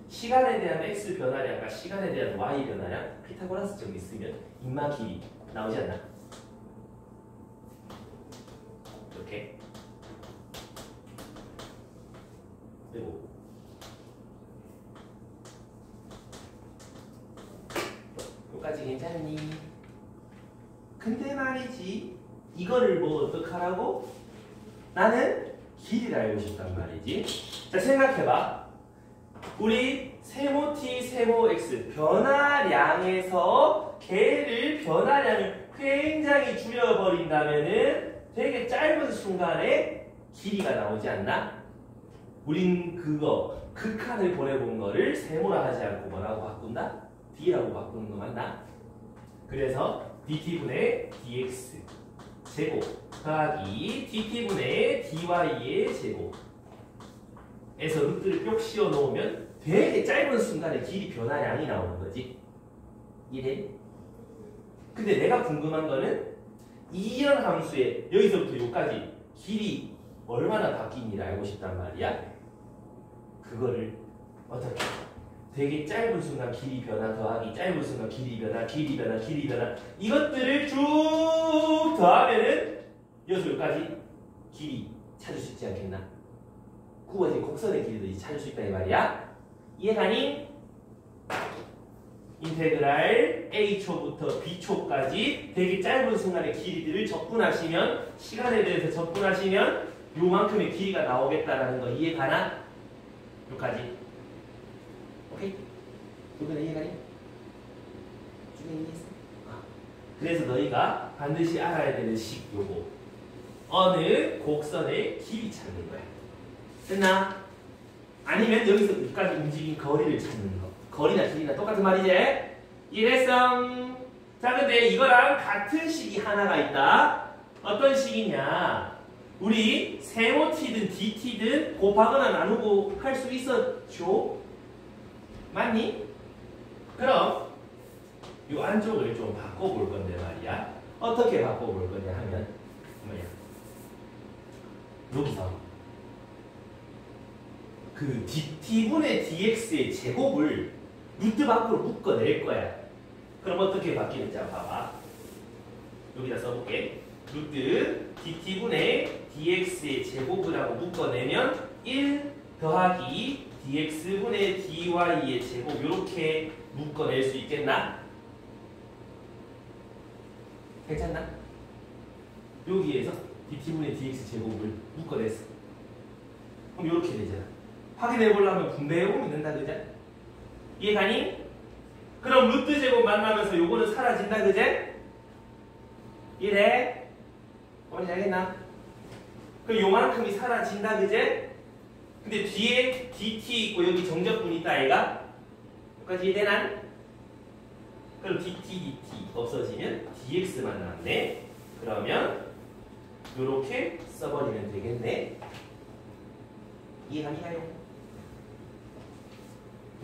시간에 대한 x 변화량과 시간에 대한 y 변화량 피타고라스 정리 쓰면 인마 길이 나오지 않나? 이렇게. 그리고 여기까지 괜찮니? 근데 말이지 이거를 뭐 어떡하라고? 나는 길이를 알고 싶단 말이지. 자, 생각해봐. 우리 세모 t, 세모 x 변화량에서 걔를 변화량을 굉장히 줄여버린다면은 되게 짧은 순간에 길이가 나오지 않나? 우린 그거 극한을 보내본 거를 세모라 하지 않고 뭐라고 바꾼다? d라고 바꾸는 거 맞나? 그래서 dt분의 dx 제곱 더하기 dt분의 dy의 제곱 에서 루트를 뿅 씌워 놓으면 되게 짧은 순간에 길이 변화량이 나오는 거지. 이해? 근데 내가 궁금한 거는 이런 함수에 여기서부터 여기까지 길이 얼마나 바뀌니를 알고 싶단 말이야. 그거를 어떻게 되게 짧은 순간 길이 변화 더하기 짧은 순간 길이 변화 이것들을 쭉 더하면은 여기까지 길이 찾을 수 있지 않겠나? 구워진 곡선의 길이도 이제 찾을 수 있다 이 말이야. 이해가니? 인테그랄 A초부터 B초까지 되게 짧은 순간의 길이들을 적분하시면 시간에 대해서 적분하시면 요만큼의 길이가 나오겠다라는 거 이해가나? 여기까지. 오케이? 누구나 이해가니? 중에 이해했어? 그래서 너희가 반드시 알아야 되는 식 요거. 어느 곡선의 길이 찾는 거야. 됐나? 아니면 여기서 여기까지 움직인 거리를 찾는 거. 거리나 길이나 똑같은 말이지? 이랬어. 자, 근데 이거랑 같은 식이 하나가 있다. 어떤 식이냐? 우리 세모 t든 dt든 곱하거나 나누고 할 수 있었죠? 맞니? 그럼 요 안쪽을 좀 바꿔볼 건데 말이야. 어떻게 바꿔볼 거냐 하면 뭐야? 여기서 그 dt분의 dx의 제곱을 루트 밖으로 묶어낼 거야. 그럼 어떻게 바뀌는지 한번 봐봐. 여기다 써볼게. 루트 dt분의 dx의 제곱을 하고 묶어내면 1 더하기 dx분의 dy의 제곱 이렇게 묶어낼 수 있겠나? 괜찮나? 여기에서 dt분의 dx 제곱을 묶어냈어. 그럼 이렇게 되잖아. 확인해 보려면 분배해보면 된다, 그죠? 이해가니? 그럼 루트 제곱 만나면서 요거는 사라진다, 그죠? 이래? 뭔지 알겠나? 그럼 요만큼이 사라진다, 그죠? 근데 뒤에 dt 있고 여기 정적분 있다, 아이가? 여기까지 이해되나? 그럼 dt 없어지면 dx만 남네. 그러면 요렇게 써버리면 되겠네. 이해가니가요?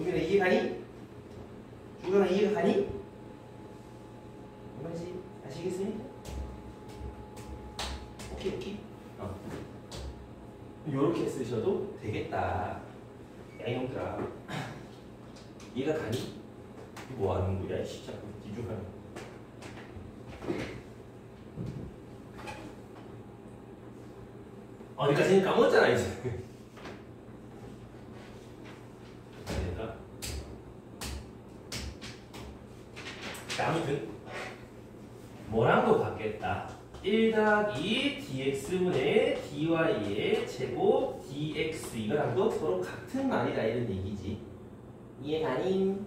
여기는 이해가니? 중간은 이해가 가니? 뭔지 아시겠습니까? 오케이. 요렇게 쓰셔도 되겠다. 야 이놈들아, 이해가 가니? 뭐 하는 거야? 진짜 뒤죽하는. 어디까지는 까먹었잖아 이제. 자, 아무튼 뭐랑도 같겠다. 1 더하기 dx분의 dy의 제곱 dx 이거랑도 서로 같은 말이다 이런 얘기지. 이해가니?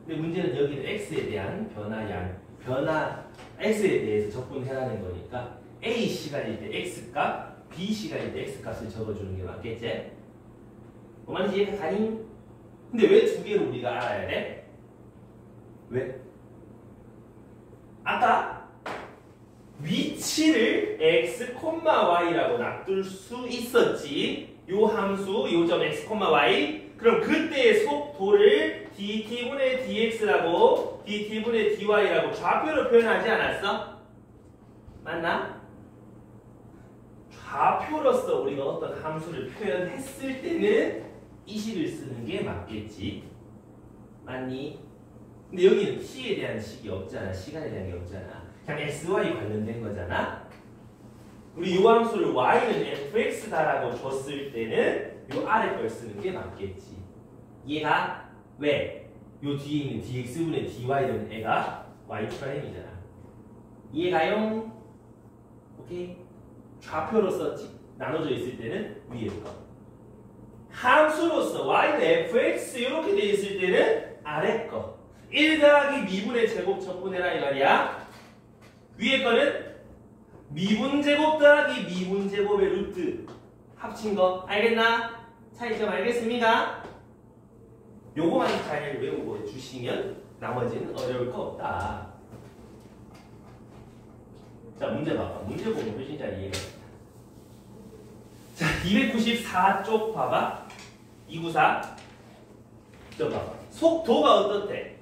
근데 문제는 여기는 x에 대한 변화 x에 대해서 적분해라는 거니까 a 시간일 때 x값, b 시간일 때 x값을 적어주는 게 맞겠지? 뭐 말인지 이해가 가니? 근데 왜 두 개를 우리가 알아야 돼? 왜? 아까 위치를 x, y라고 놔둘 수 있었지. 요 함수, 요 점 x, y. 그럼 그때의 속도를 dt분의 dx라고 dt분의 dy라고 좌표로 표현하지 않았어? 맞나? 좌표로서 우리가 어떤 함수를 표현했을 때는 이 식을 쓰는 게 맞겠지. 맞니? 근데 여기는 t에 대한 식이 없잖아. 시간에 대한 게 없잖아. 그냥 x, y 관련된 거잖아. 우리 요 함수를 y는 fx다라고 줬을 때는 요 아래 걸 쓰는 게 맞겠지. 얘가 왜? 요 뒤에 있는 dx분의 dy라는 애가 y'이잖아. 이해가요? 오케이? 좌표로서 나눠져 있을 때는 위에 거. 함수로서 y는 fx 이렇게 되어 있을 때는 아래 거. 1 더하기 미분의 제곱 적분해라 이 말이야. 위에 거는 미분 제곱 더하기 미분 제곱의 루트 합친 거 알겠나? 차이점 알겠습니까? 요거만 잘 외우고 주시면 나머지는 어려울 거 없다. 자, 문제 봐봐. 문제 보면 훨씬 잘 이해가 된다. 자, 294쪽 봐봐. 294. 저 봐봐. 속도가 어떻대?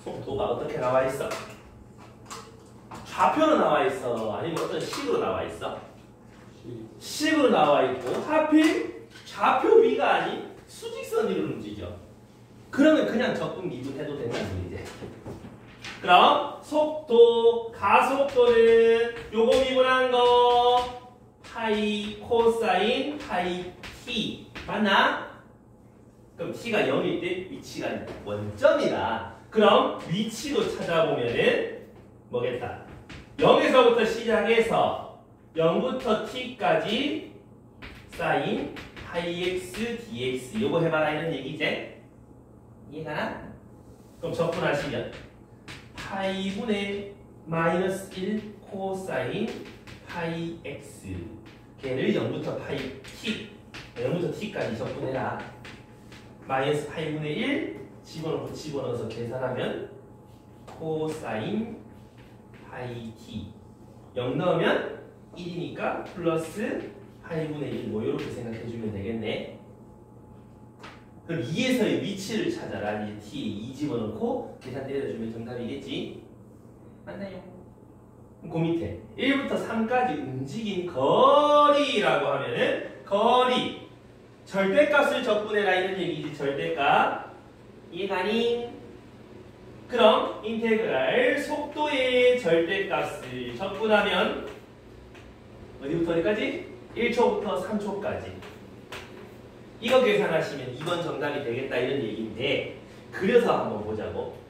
속도가 어떻게 나와 있어? 좌표로 나와 있어? 아니면 어떤 식으로 나와 있어? 식으로 나와 있고 하필 좌표 위가 아닌 수직선 위로 움직여. 그러면 그냥 적분 미분해도 된다는 소리지. 그럼 속도, 가속도는 요거 미분한 거 파이 코사인 파이 t 맞나? 그럼 t가 0일 때 위치가 원점이다. 그럼 위치로 찾아보면은 뭐겠다? 0에서부터 시작해서 0부터 t까지 사인 파이 x dx 요거 해봐라 이런 얘기지? 이해가나? 그럼 적분하시면 파이분의 마이너스 1 코사인 파이 x 걔를 0부터 파이 t 0부터 t까지 적분해라. 마이너스 파이분의 1 집어넣어서 계산하면 코사인 파이 t 0 넣으면 1이니까 플러스 파이분의 1 뭐 이렇게 생각해주면 되겠네. 그럼 2에서의 위치를 찾아라. 이제 t에 2 집어넣고 계산 때려주면 정답이겠지. 맞나요? 그 밑에 1부터 3까지 움직인 거리라고 하면은 거리 절대값을 적분해라 이런 얘기지. 절대값 이해가니? 그럼 인테그랄 속도의 절대값을 적분하면 어디부터 어디까지? 1초부터 3초까지. 이거 계산하시면 2번 정답이 되겠다 이런 얘기인데 그려서 한번 보자고.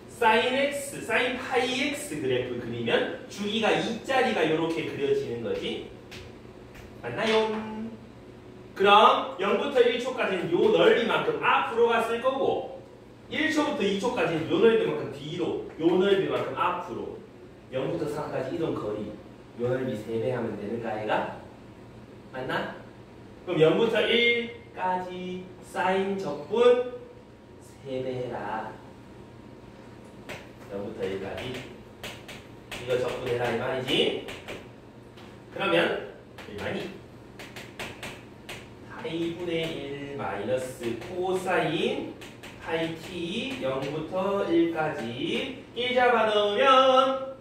sin x, sin 파이 x 그래프 그리면 주기가 2짜리가 이렇게 그려지는 거지. 맞나요? 그럼 0부터 1초까지는 요 넓이만큼 앞으로 갔을 거고 1초부터 2초까지는 요 넓이만큼 뒤로, 요 넓이만큼 앞으로 0부터 3까지 이동 거리 요 넓이 3배 하면 되는가 얘가? 맞나? 그럼 0부터 1까지 사인 적분 3배 해라. 0부터 1까지 이거 적분해라 이 말이지. 그러면 얼마니? 파이분의 1 마이너스 코사인 파이 t 0부터 1까지 1 잡아넣으면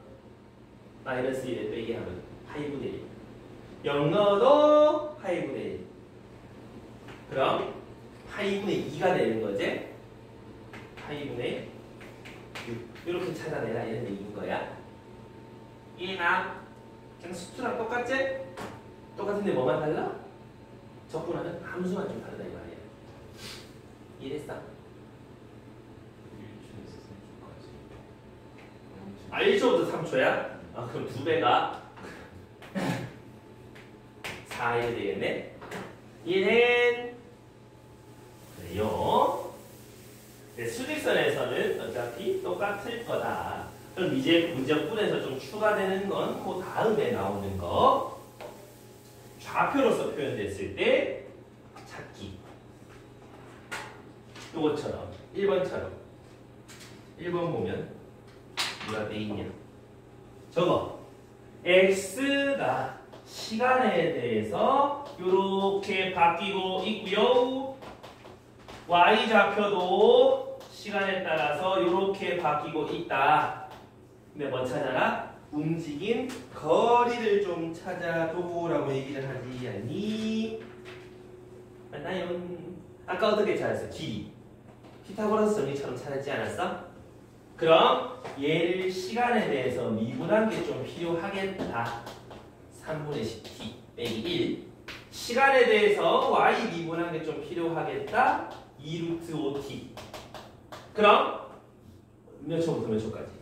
마이너스 1에 빼기 하면 파이분의 1 0 넣어도 파이분의 1 그럼 파이분의 2가 되는 거지. 파이분의 6 이렇게 찾아내라 이런 얘기인 거야. 이해나? 그냥 수트랑 똑같지? 똑같은데 뭐만 달라? 적분하면 함수만 좀 다르다 이 말이야. 이해됐어? 1초부터 3초야? 아 그럼 2배가 4 해야 되겠네? 이해된? 그래요. 네, 수직선에서는 어차피 똑같을 거다. 그럼 이제 분적분에서 좀 추가되는 건 그 다음에 나오는 거. 좌표로서 표현됐을 때 찾기. 요것처럼 1번처럼 1번 보면 뭐가 돼 있냐? 저거 x가 시간에 대해서 이렇게 바뀌고 있고요. y 좌표도 시간에 따라서 이렇게 바뀌고 있다. 근데 뭐 찾아라? 움직인 거리를 좀 찾아도라고 얘기를 하지 않니? 맞나요? 아까 어떻게 찾았어? 길이. 피타고라스 정리처럼 찾았지 않았어? 그럼 얘를 시간에 대해서 미분한 게 좀 필요하겠다. 3분의 10t 빼기 1. 시간에 대해서 y 미분한 게 좀 필요하겠다. 2루트 5t. 그럼 몇 초부터 몇 초까지?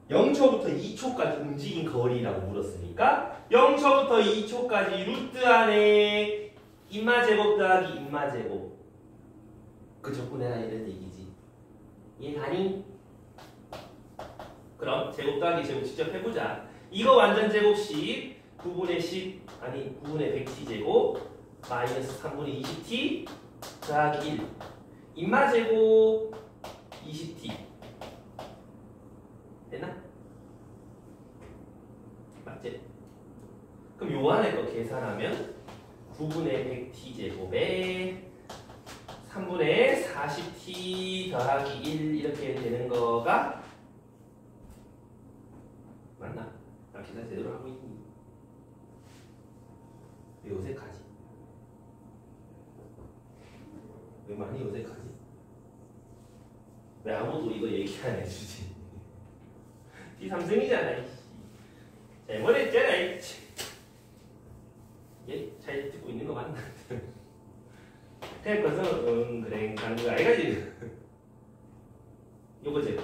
0초부터 2초까지 움직인 거리라고 물었으니까 0초부터 2초까지 루트 안에 인마제곱 더하기 인마제곱 그 적분해라 이런 얘기지. 이해가니? 그럼 제곱 더하기 제곱 직접 해보자. 이거 완전 제곱식 9분의 10 아니 9분의 100t 제곱 마이너스 3분의 20t 더하기 1 인마제곱 20t 됐나? 맞지? 그럼 요 안에 거 계산하면 9분의 100t 제곱에 3분의 40t 더하기 1 이렇게 되는 거가 맞나? 나 계산 제대로 하고 있니? 왜 어색하지? 왜 많이 어색하지? 왜 아무도 이거 얘기 안 해주지? D3승이잖아. 잘못했잖아. 얘 잘 듣고 있는 거 맞나? 할 것은 그래 가는 거 알가지? 요거 제곱.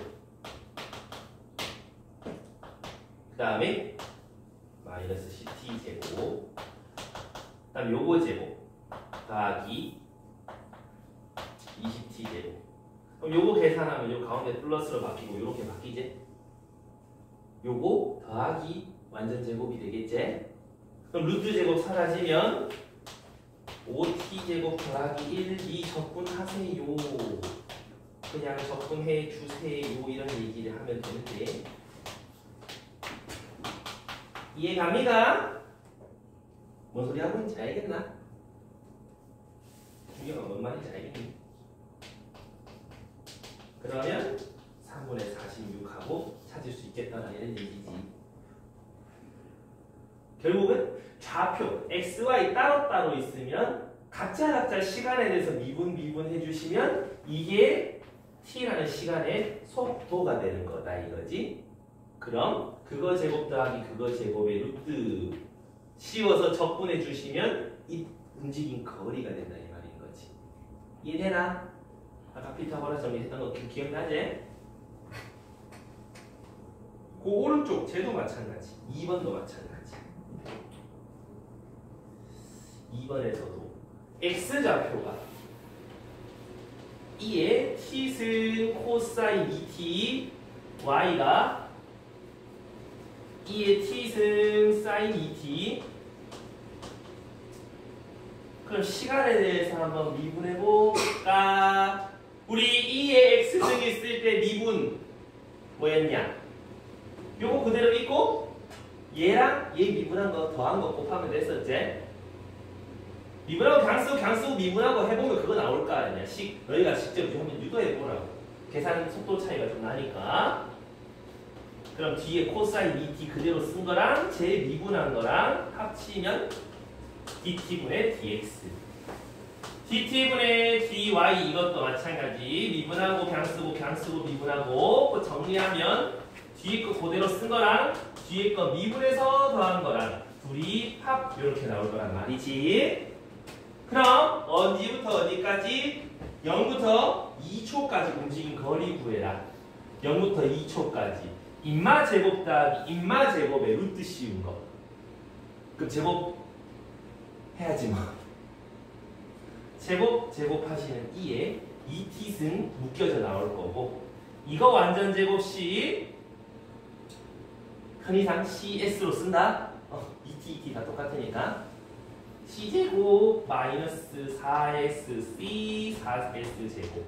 그 다음에 마이너스 CT 제곱. 그 다음에 요거 제곱 더하기 20T 제곱. 그럼 요거 계산하면 요 가운데 플러스로 바뀌고 요렇게 바뀌지? 요거 더하기 완전 제곱이 되겠지? 그럼 루트 제곱 사라지면 5t 제곱 더하기 1, 2 적분하세요. 그냥 적분해 주세요. 이런 얘기를 하면 되는데 이해갑니까? 뭔 소리 하고 있는지 알겠나? 중요한 뭔 말인지 알겠니? 그러면 3분의 46하고 찾을 수 있겠다 이런 얘기지. 결국은 좌표 XY 따로따로 있으면 각자 시간에 대해서 미분 해주시면 이게 t라는 시간의 속도가 되는 거다 이거지. 그럼 그거 제곱 더하기 그거 제곱의 루트 씌워서 적분해 주시면 이 움직인 거리가 된다 이 말인 거지. 이해되나? 아까 피타고라스 정리했던 거 기억나지? 그 오른쪽 쟤도 마찬가지. 2번도 마찬가지. 2번에서도 x좌표가 이에 t승 코사인 2t y가 이에 t승 사인 2t. 그럼 시간에 대해서 한번 미분해 볼까? 우리 e에 x승이 있을 때 미분 뭐였냐? 요거 그대로 있고 얘랑 얘 미분한 거 더한 거 곱하면 됐었지? 미분하고 강수 미분하고 해보면 그거 나올 거 아니야. 너희가 직접 한번 유도해보라고. 계산 속도 차이가 좀 나니까. 그럼 뒤에 코사인 2t 그대로 쓴 거랑 제 미분한 거랑 합치면 dt분의 dx. dt분의 dy 이것도 마찬가지. 미분하고 강수고 미분하고 정리하면 뒤에 거 그대로 쓴 거랑 뒤에 거 미분해서 더한 거랑 둘이 합 이렇게 나올 거란 말이지. 그럼 어디부터 어디까지? 0부터 2초까지 움직인 거리 구해라. 0부터 2초까지. 인마 제곱 더하기 인마 제곱에 루트 씌운 거. 그럼 제곱 해야지 뭐. 제곱하시는 2에 2t승 묶여져 나올 거고 이거 완전 제곱식 흔히상 CS로 쓴다. 2t 다 똑같으니까 c제곱 마이너스 4sc 4s제곱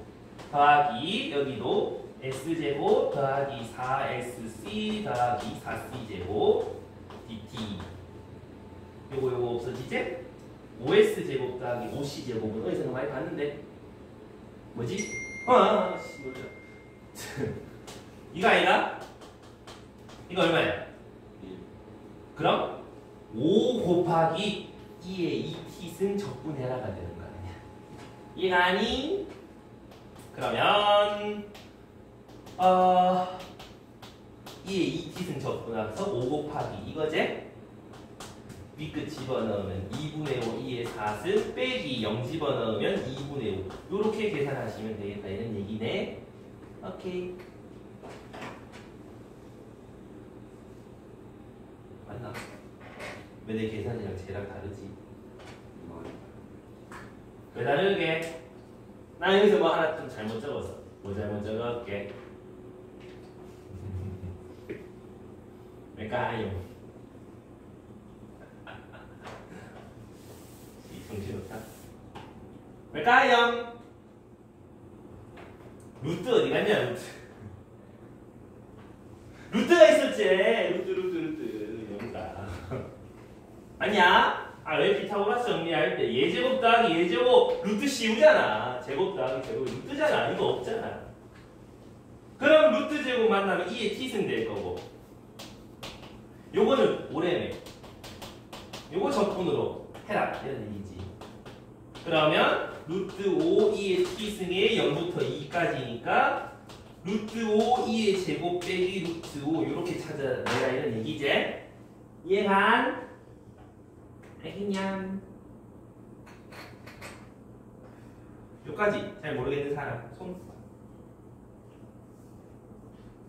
더하기 여기도 s제곱 더하기 4sc 더하기 4c제곱 dt. 요거 없어지지? 5s제곱 더하기 5c제곱은 어디서 많이 봤는데 뭐지? 놀라. 이거 아니라? 이거 얼마야? 그럼 5 곱하기 2의 2t승 적분해라가 되는 거 아니야? 이해가 아니? 그러면 2의 2t승 적분해서 5 곱하기 이거지? 위끝 집어넣으면 2분의 5 2의 4승 빼기 0 집어넣으면 2분의 5 요렇게 계산하시면 되겠다 이런 얘기네. 오케이. 맞나? 왜 내 계산이랑 쟤랑 다르지? 왜 다르게? 나 여기서 뭐 하나 좀 잘못 적었어. 뭐 잘못 적었게? 왜까요? 이 정신없다. 왜까요? 루트 어디 갔냐 루트? 루트가 있었지. 루트 여기다. 아니야? 왜 피타고라스 정리할 때 예제곱 더하기 예제곱 루트 씌우잖아. 제곱 더하기 제곱 루트잖아. 이거 없잖아. 그럼 루트 제곱 만나면 2의 t승 될 거고 요거는 오래네. 요거 적분으로 해라 이런 얘기지. 그러면 루트 5 2의 t승에 0부터 2까지니까 루트 5 2의 제곱 빼기 루트 5 이렇게 찾아내라 이런 얘기지. 이해간? 알겠냐? 여기까지 잘 모르겠는 사람 손.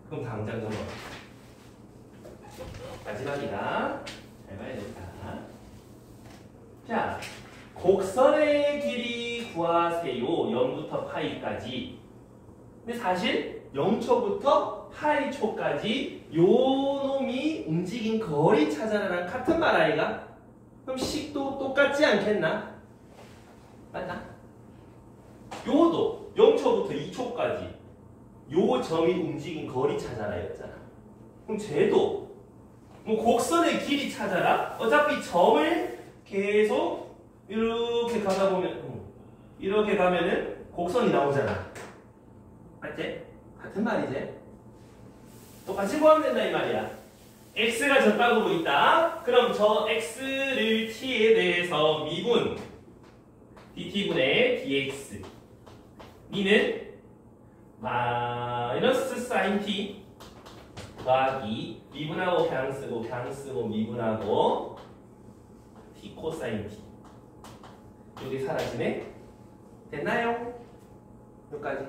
그럼 당장 적어. 마지막이다. 잘 봐야 된다. 자, 곡선의 길이 구하세요. 0부터 파이까지. 근데 사실 0초부터 파이초까지 요 놈이 움직인 거리 찾아라랑 같은 말 아이가? 그럼 식도 똑같지 않겠나? 맞나? 요도 0초부터 2초까지 요 점이 움직인 거리 찾아라 였잖아. 그럼 쟤도 뭐 곡선의 길이 찾아라? 어차피 점을 계속 이렇게 가다 보면 이렇게 가면은 곡선이 나오잖아. 맞지? 같은 말이지? 똑같이 구하면 된다 이 말이야. x가 적각으로 있다. 그럼 저 x를 t에 대해서 미분 dt분의 dx 미는 마이너스 사인 t 더하기 미분하고 그냥 쓰고 미분하고 t 코사인 t 여기 사라지네. 됐나요? 여기까지.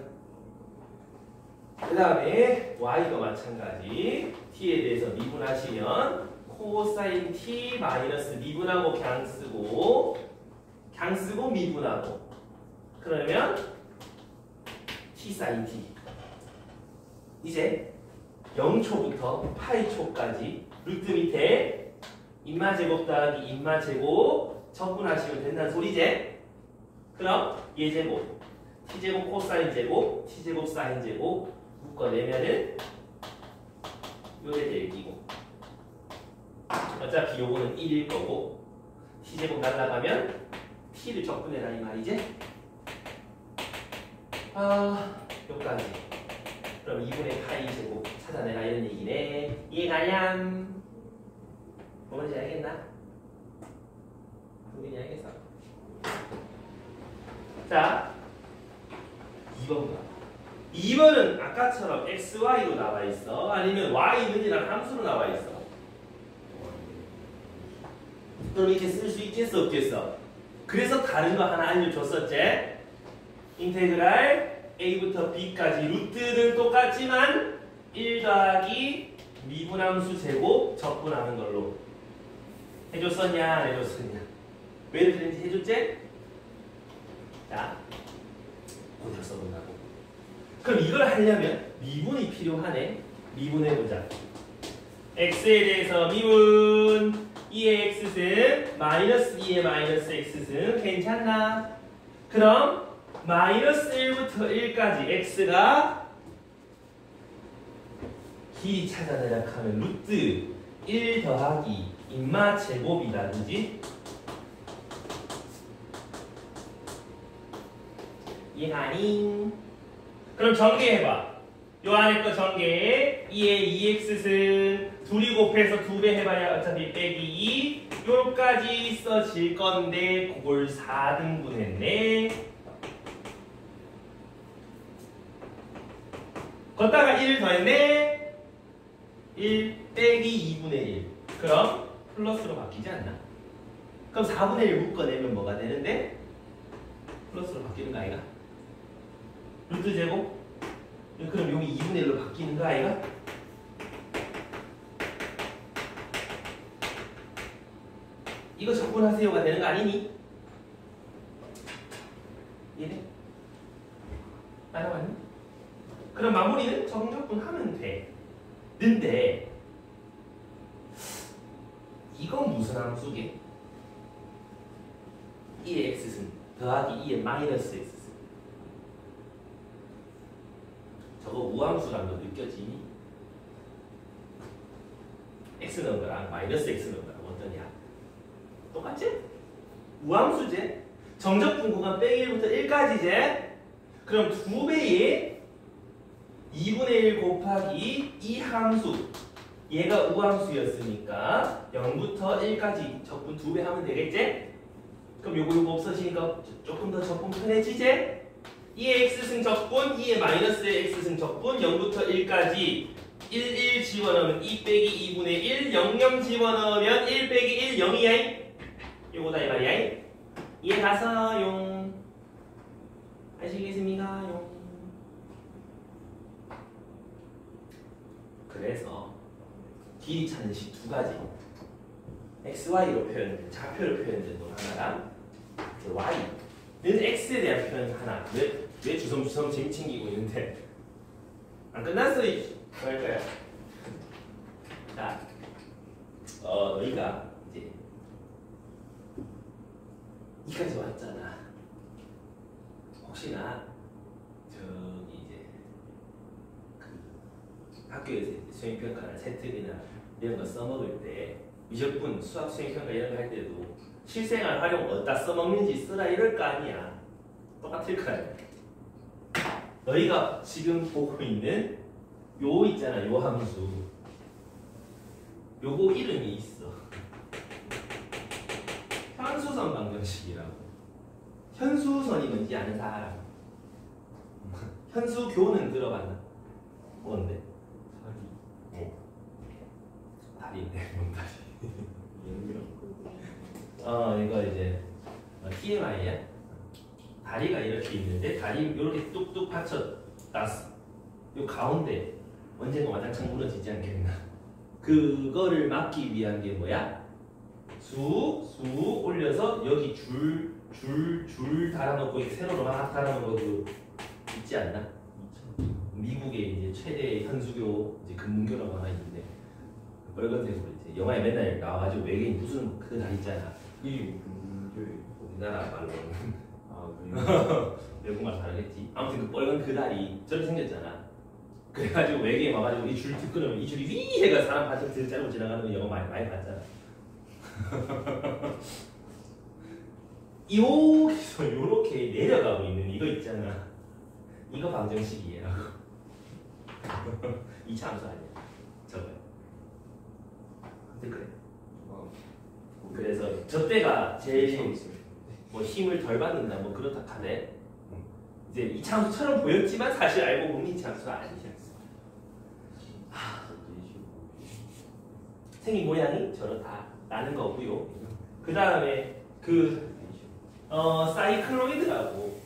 그 다음에 y도 마찬가지. t에 대해서 미분하시면 코사인 t 마이너스 미분하고 그냥 쓰고 미분하고 그러면 t 사인 t. 이제 0초부터 파이초까지 루트 밑에 인마제곱 더하기 인마제곱 적분하시면 된다는 소리지? 그럼 예제곱 t제곱 코사인 제곱 t제곱 사인 제곱 묶어내면은 요래들 끼고 어차피 요거는 1일 거고 t제곱 날라가면 t를 적분해라 이 말이지? 여기까지. 그럼 2분의 파이 제곱 찾아내라 이런 얘기네. 이해가냐? 뭔지 알겠나? 우린이 알겠어? 자 2번 봐. 2번은 아까처럼 xy로 나와 있어. 아니면 y는 이란 함수로 나와 있어. 그럼 이렇게 쓸 수 있겠어 없겠어? 그래서 다른 거 하나 알려줬었지? 인테그랄 a부터 b까지 루트는 똑같지만 1 더하기 미분함수 제곱 적분하는 걸로 해줬었냐 안 해줬었냐? 왜 이렇게 되는지 해줬지? 자 그대로 써본다고. 그럼 이걸 하려면 미분이 필요하네. 미분해보자. x에 대해서 미분 2의 x승 마이너스 2의 마이너스 x승 괜찮나? 그럼 마이너스 1부터 1까지 x가 길이 찾아내라 하면 루트 1 더하기 인마 제곱이라든지 이해하니? 그럼 전개해봐. 요 안에 거 전개 2의 2x승 둘이 곱해서 2배 해봐야 어차피 빼기 2 요까지 써질 건데 그걸 4등분 했네. 걷다가 1을 더했네. 1 빼기 2분의 1 그럼 플러스로 바뀌지 않나? 그럼 4분의 1 묶어내면 뭐가 되는데? 플러스로 바뀌는 거 아이가? 루트 제곱? 그럼 여기 2분의 1로 바뀌는 거 아이가? 이거 적분하세요가 되는 거 아니니? 이해돼? 따라왔니? 그럼 마무리는 정적분하면 돼. 는데 이건 무슨 함수게? 2의 x승 더하기 2의 마이너스 x승. 저거 우함수란 거 느껴지니? x 넣은 거랑 마이너스 x 넣은 거랑 어떠냐? 똑같지? 우함수제? 정적분 구간 빼기 1부터 1까지제? 그럼 2배의 2분의 1 곱하기 이 함수 얘가 우함수였으니까 0부터 1까지 적분 2배 하면 되겠지? 그럼 요거 없어지니까 조금 더 적분 편해지지? 2의 x승 적분, 2의 마이너스 x승 적분 0부터 1까지 1 집어넣으면 2 빼기 2분의 1 0 집어넣으면 1 빼기 1 0이야. 요거다 이 말이야. 이해 가서용. 아시겠습니까? 용. 그래서 길이 찾는 식 두 가지. xy로 표현된 좌표로 표현된 놈 하나랑 y는 x에 대한 표현 하나. 왜 주섬주섬 재미 챙기고 있는데 안 끝났어 이 할 거야. 자, 너희가 이제 이까지 왔잖아. 혹시나 저기 이제 그 학교에서 수행평가나 세특이나 이런 거 써먹을 때 미적분, 수학 수행평가 이런 거 할 때도 실생활 활용 어디다 써먹는지 쓰라 이럴 거 아니야. 똑같을 거야. 너희가 지금 보고 있는 요 있잖아, 요 함수. 요거 이름이 있어. 현수선 방정식이라고. 현수선이 뭔지 아는 사람? 현수교는 들어봤나? 뭔데? 다리인데, 뭔 다리? 이거 이제 TMI야. 다리가 이렇게 있는데 다리 이렇게 뚝뚝 받쳐놨어. 요 가운데 언젠가 와장창 무너지지 않겠나? 그거를 막기 위한 게 뭐야? 쑥 올려서 여기 줄 달아놓고 이렇게 세로로 막 달아놓은 거 그 있지 않나? 미국의 이제 최대 현수교 이제 금문교라고 하나 있는데 빨간색으로 이제 영화에 맨날 나와가지고 외계인 무슨 그 다리 있잖아. 이름이 금교육. 우리나라 말로는 아, 외국말 다르겠지. 아무튼 그 빨간 그 다리 저렇게 생겼잖아. 그래가지고 외계인 와가지고 이 줄 끊으면 이 줄이 휘 해가 사람 발등 들자고 지나가는 거 영화 많이 봤잖아. 여기서 요렇게 내려가고 있는 이거 있잖아. 이거 방정식이에요. 2차 함수 아니야. 저거야. 그래. 그래서 저 때가 제일 뭐 힘을 덜 받는다 뭐 그렇다 하네. 이제 2차 함수처럼 보였지만 사실 알고 보면 2차 함수가 아니지. 생긴 모양이 저렇다라는 거고요. 그 다음에 사이클로이드라고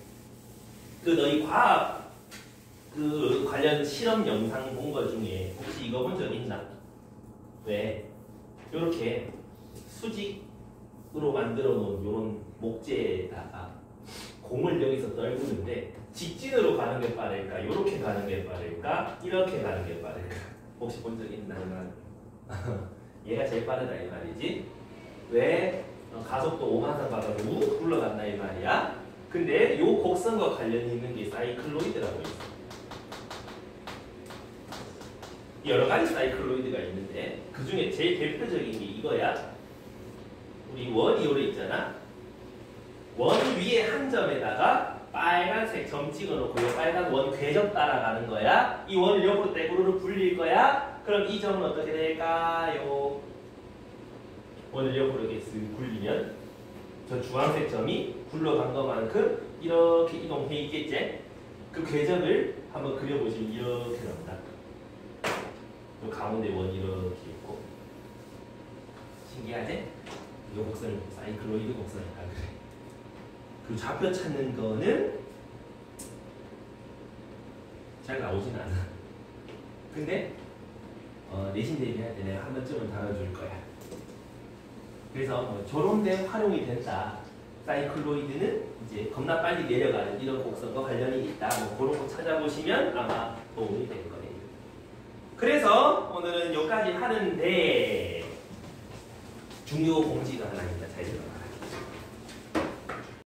너희 과학 관련 실험 영상 본 거 중에 혹시 이거 본 적 있나? 왜 이렇게 수직으로 만들어 놓은 이런 목재에다가 공을 여기서 떨구는데 직진으로 가는 게 빠를까? 이렇게 가는 게 빠를까? 이렇게 가는 게 빠를까? 혹시 본 적 있나? 얘가 제일 빠르다 이 말이지. 왜 가속도 5만상 받아서 우 굴러간다 이 말이야. 근데 요 곡선과 관련이 있는 게 사이클로이드라고 있습니다. 여러 가지 사이클로이드가 있는데 그 중에 제일 대표적인 게 이거야. 우리 원이 요래 있잖아. 원 위에 한 점에다가 빨간색 점 찍어놓고 이 빨간 원 궤적 따라가는 거야. 이 원을 옆으로 떼구르르 불릴 거야. 그럼 이 점은 어떻게 될까요? 원을 옆으로 이렇게 쓱 굴리면 저 주황색 점이 굴러간 것만큼 이렇게 이동해 있겠지? 그 궤적을 한번 그려보시면 이렇게 나온다. 요 가운데 원이 이렇게 있고 신기하지? 이 곡선을 사이클로이드 곡선이라 그래. 그 좌표 찾는 거는 잘 나오진 않아. 근데 내신 대비할 때 내가 한 번쯤은 다뤄줄 거야. 그래서 저런 데 활용이 된다. 사이클로이드는 이제 겁나 빨리 내려가는 이런 곡선과 관련이 있다. 뭐 그런 거 찾아보시면 아마 도움이 될 거예요. 그래서 오늘은 여기까지 하는데 중요 공지가 하나 있다. 잘 들어봐라.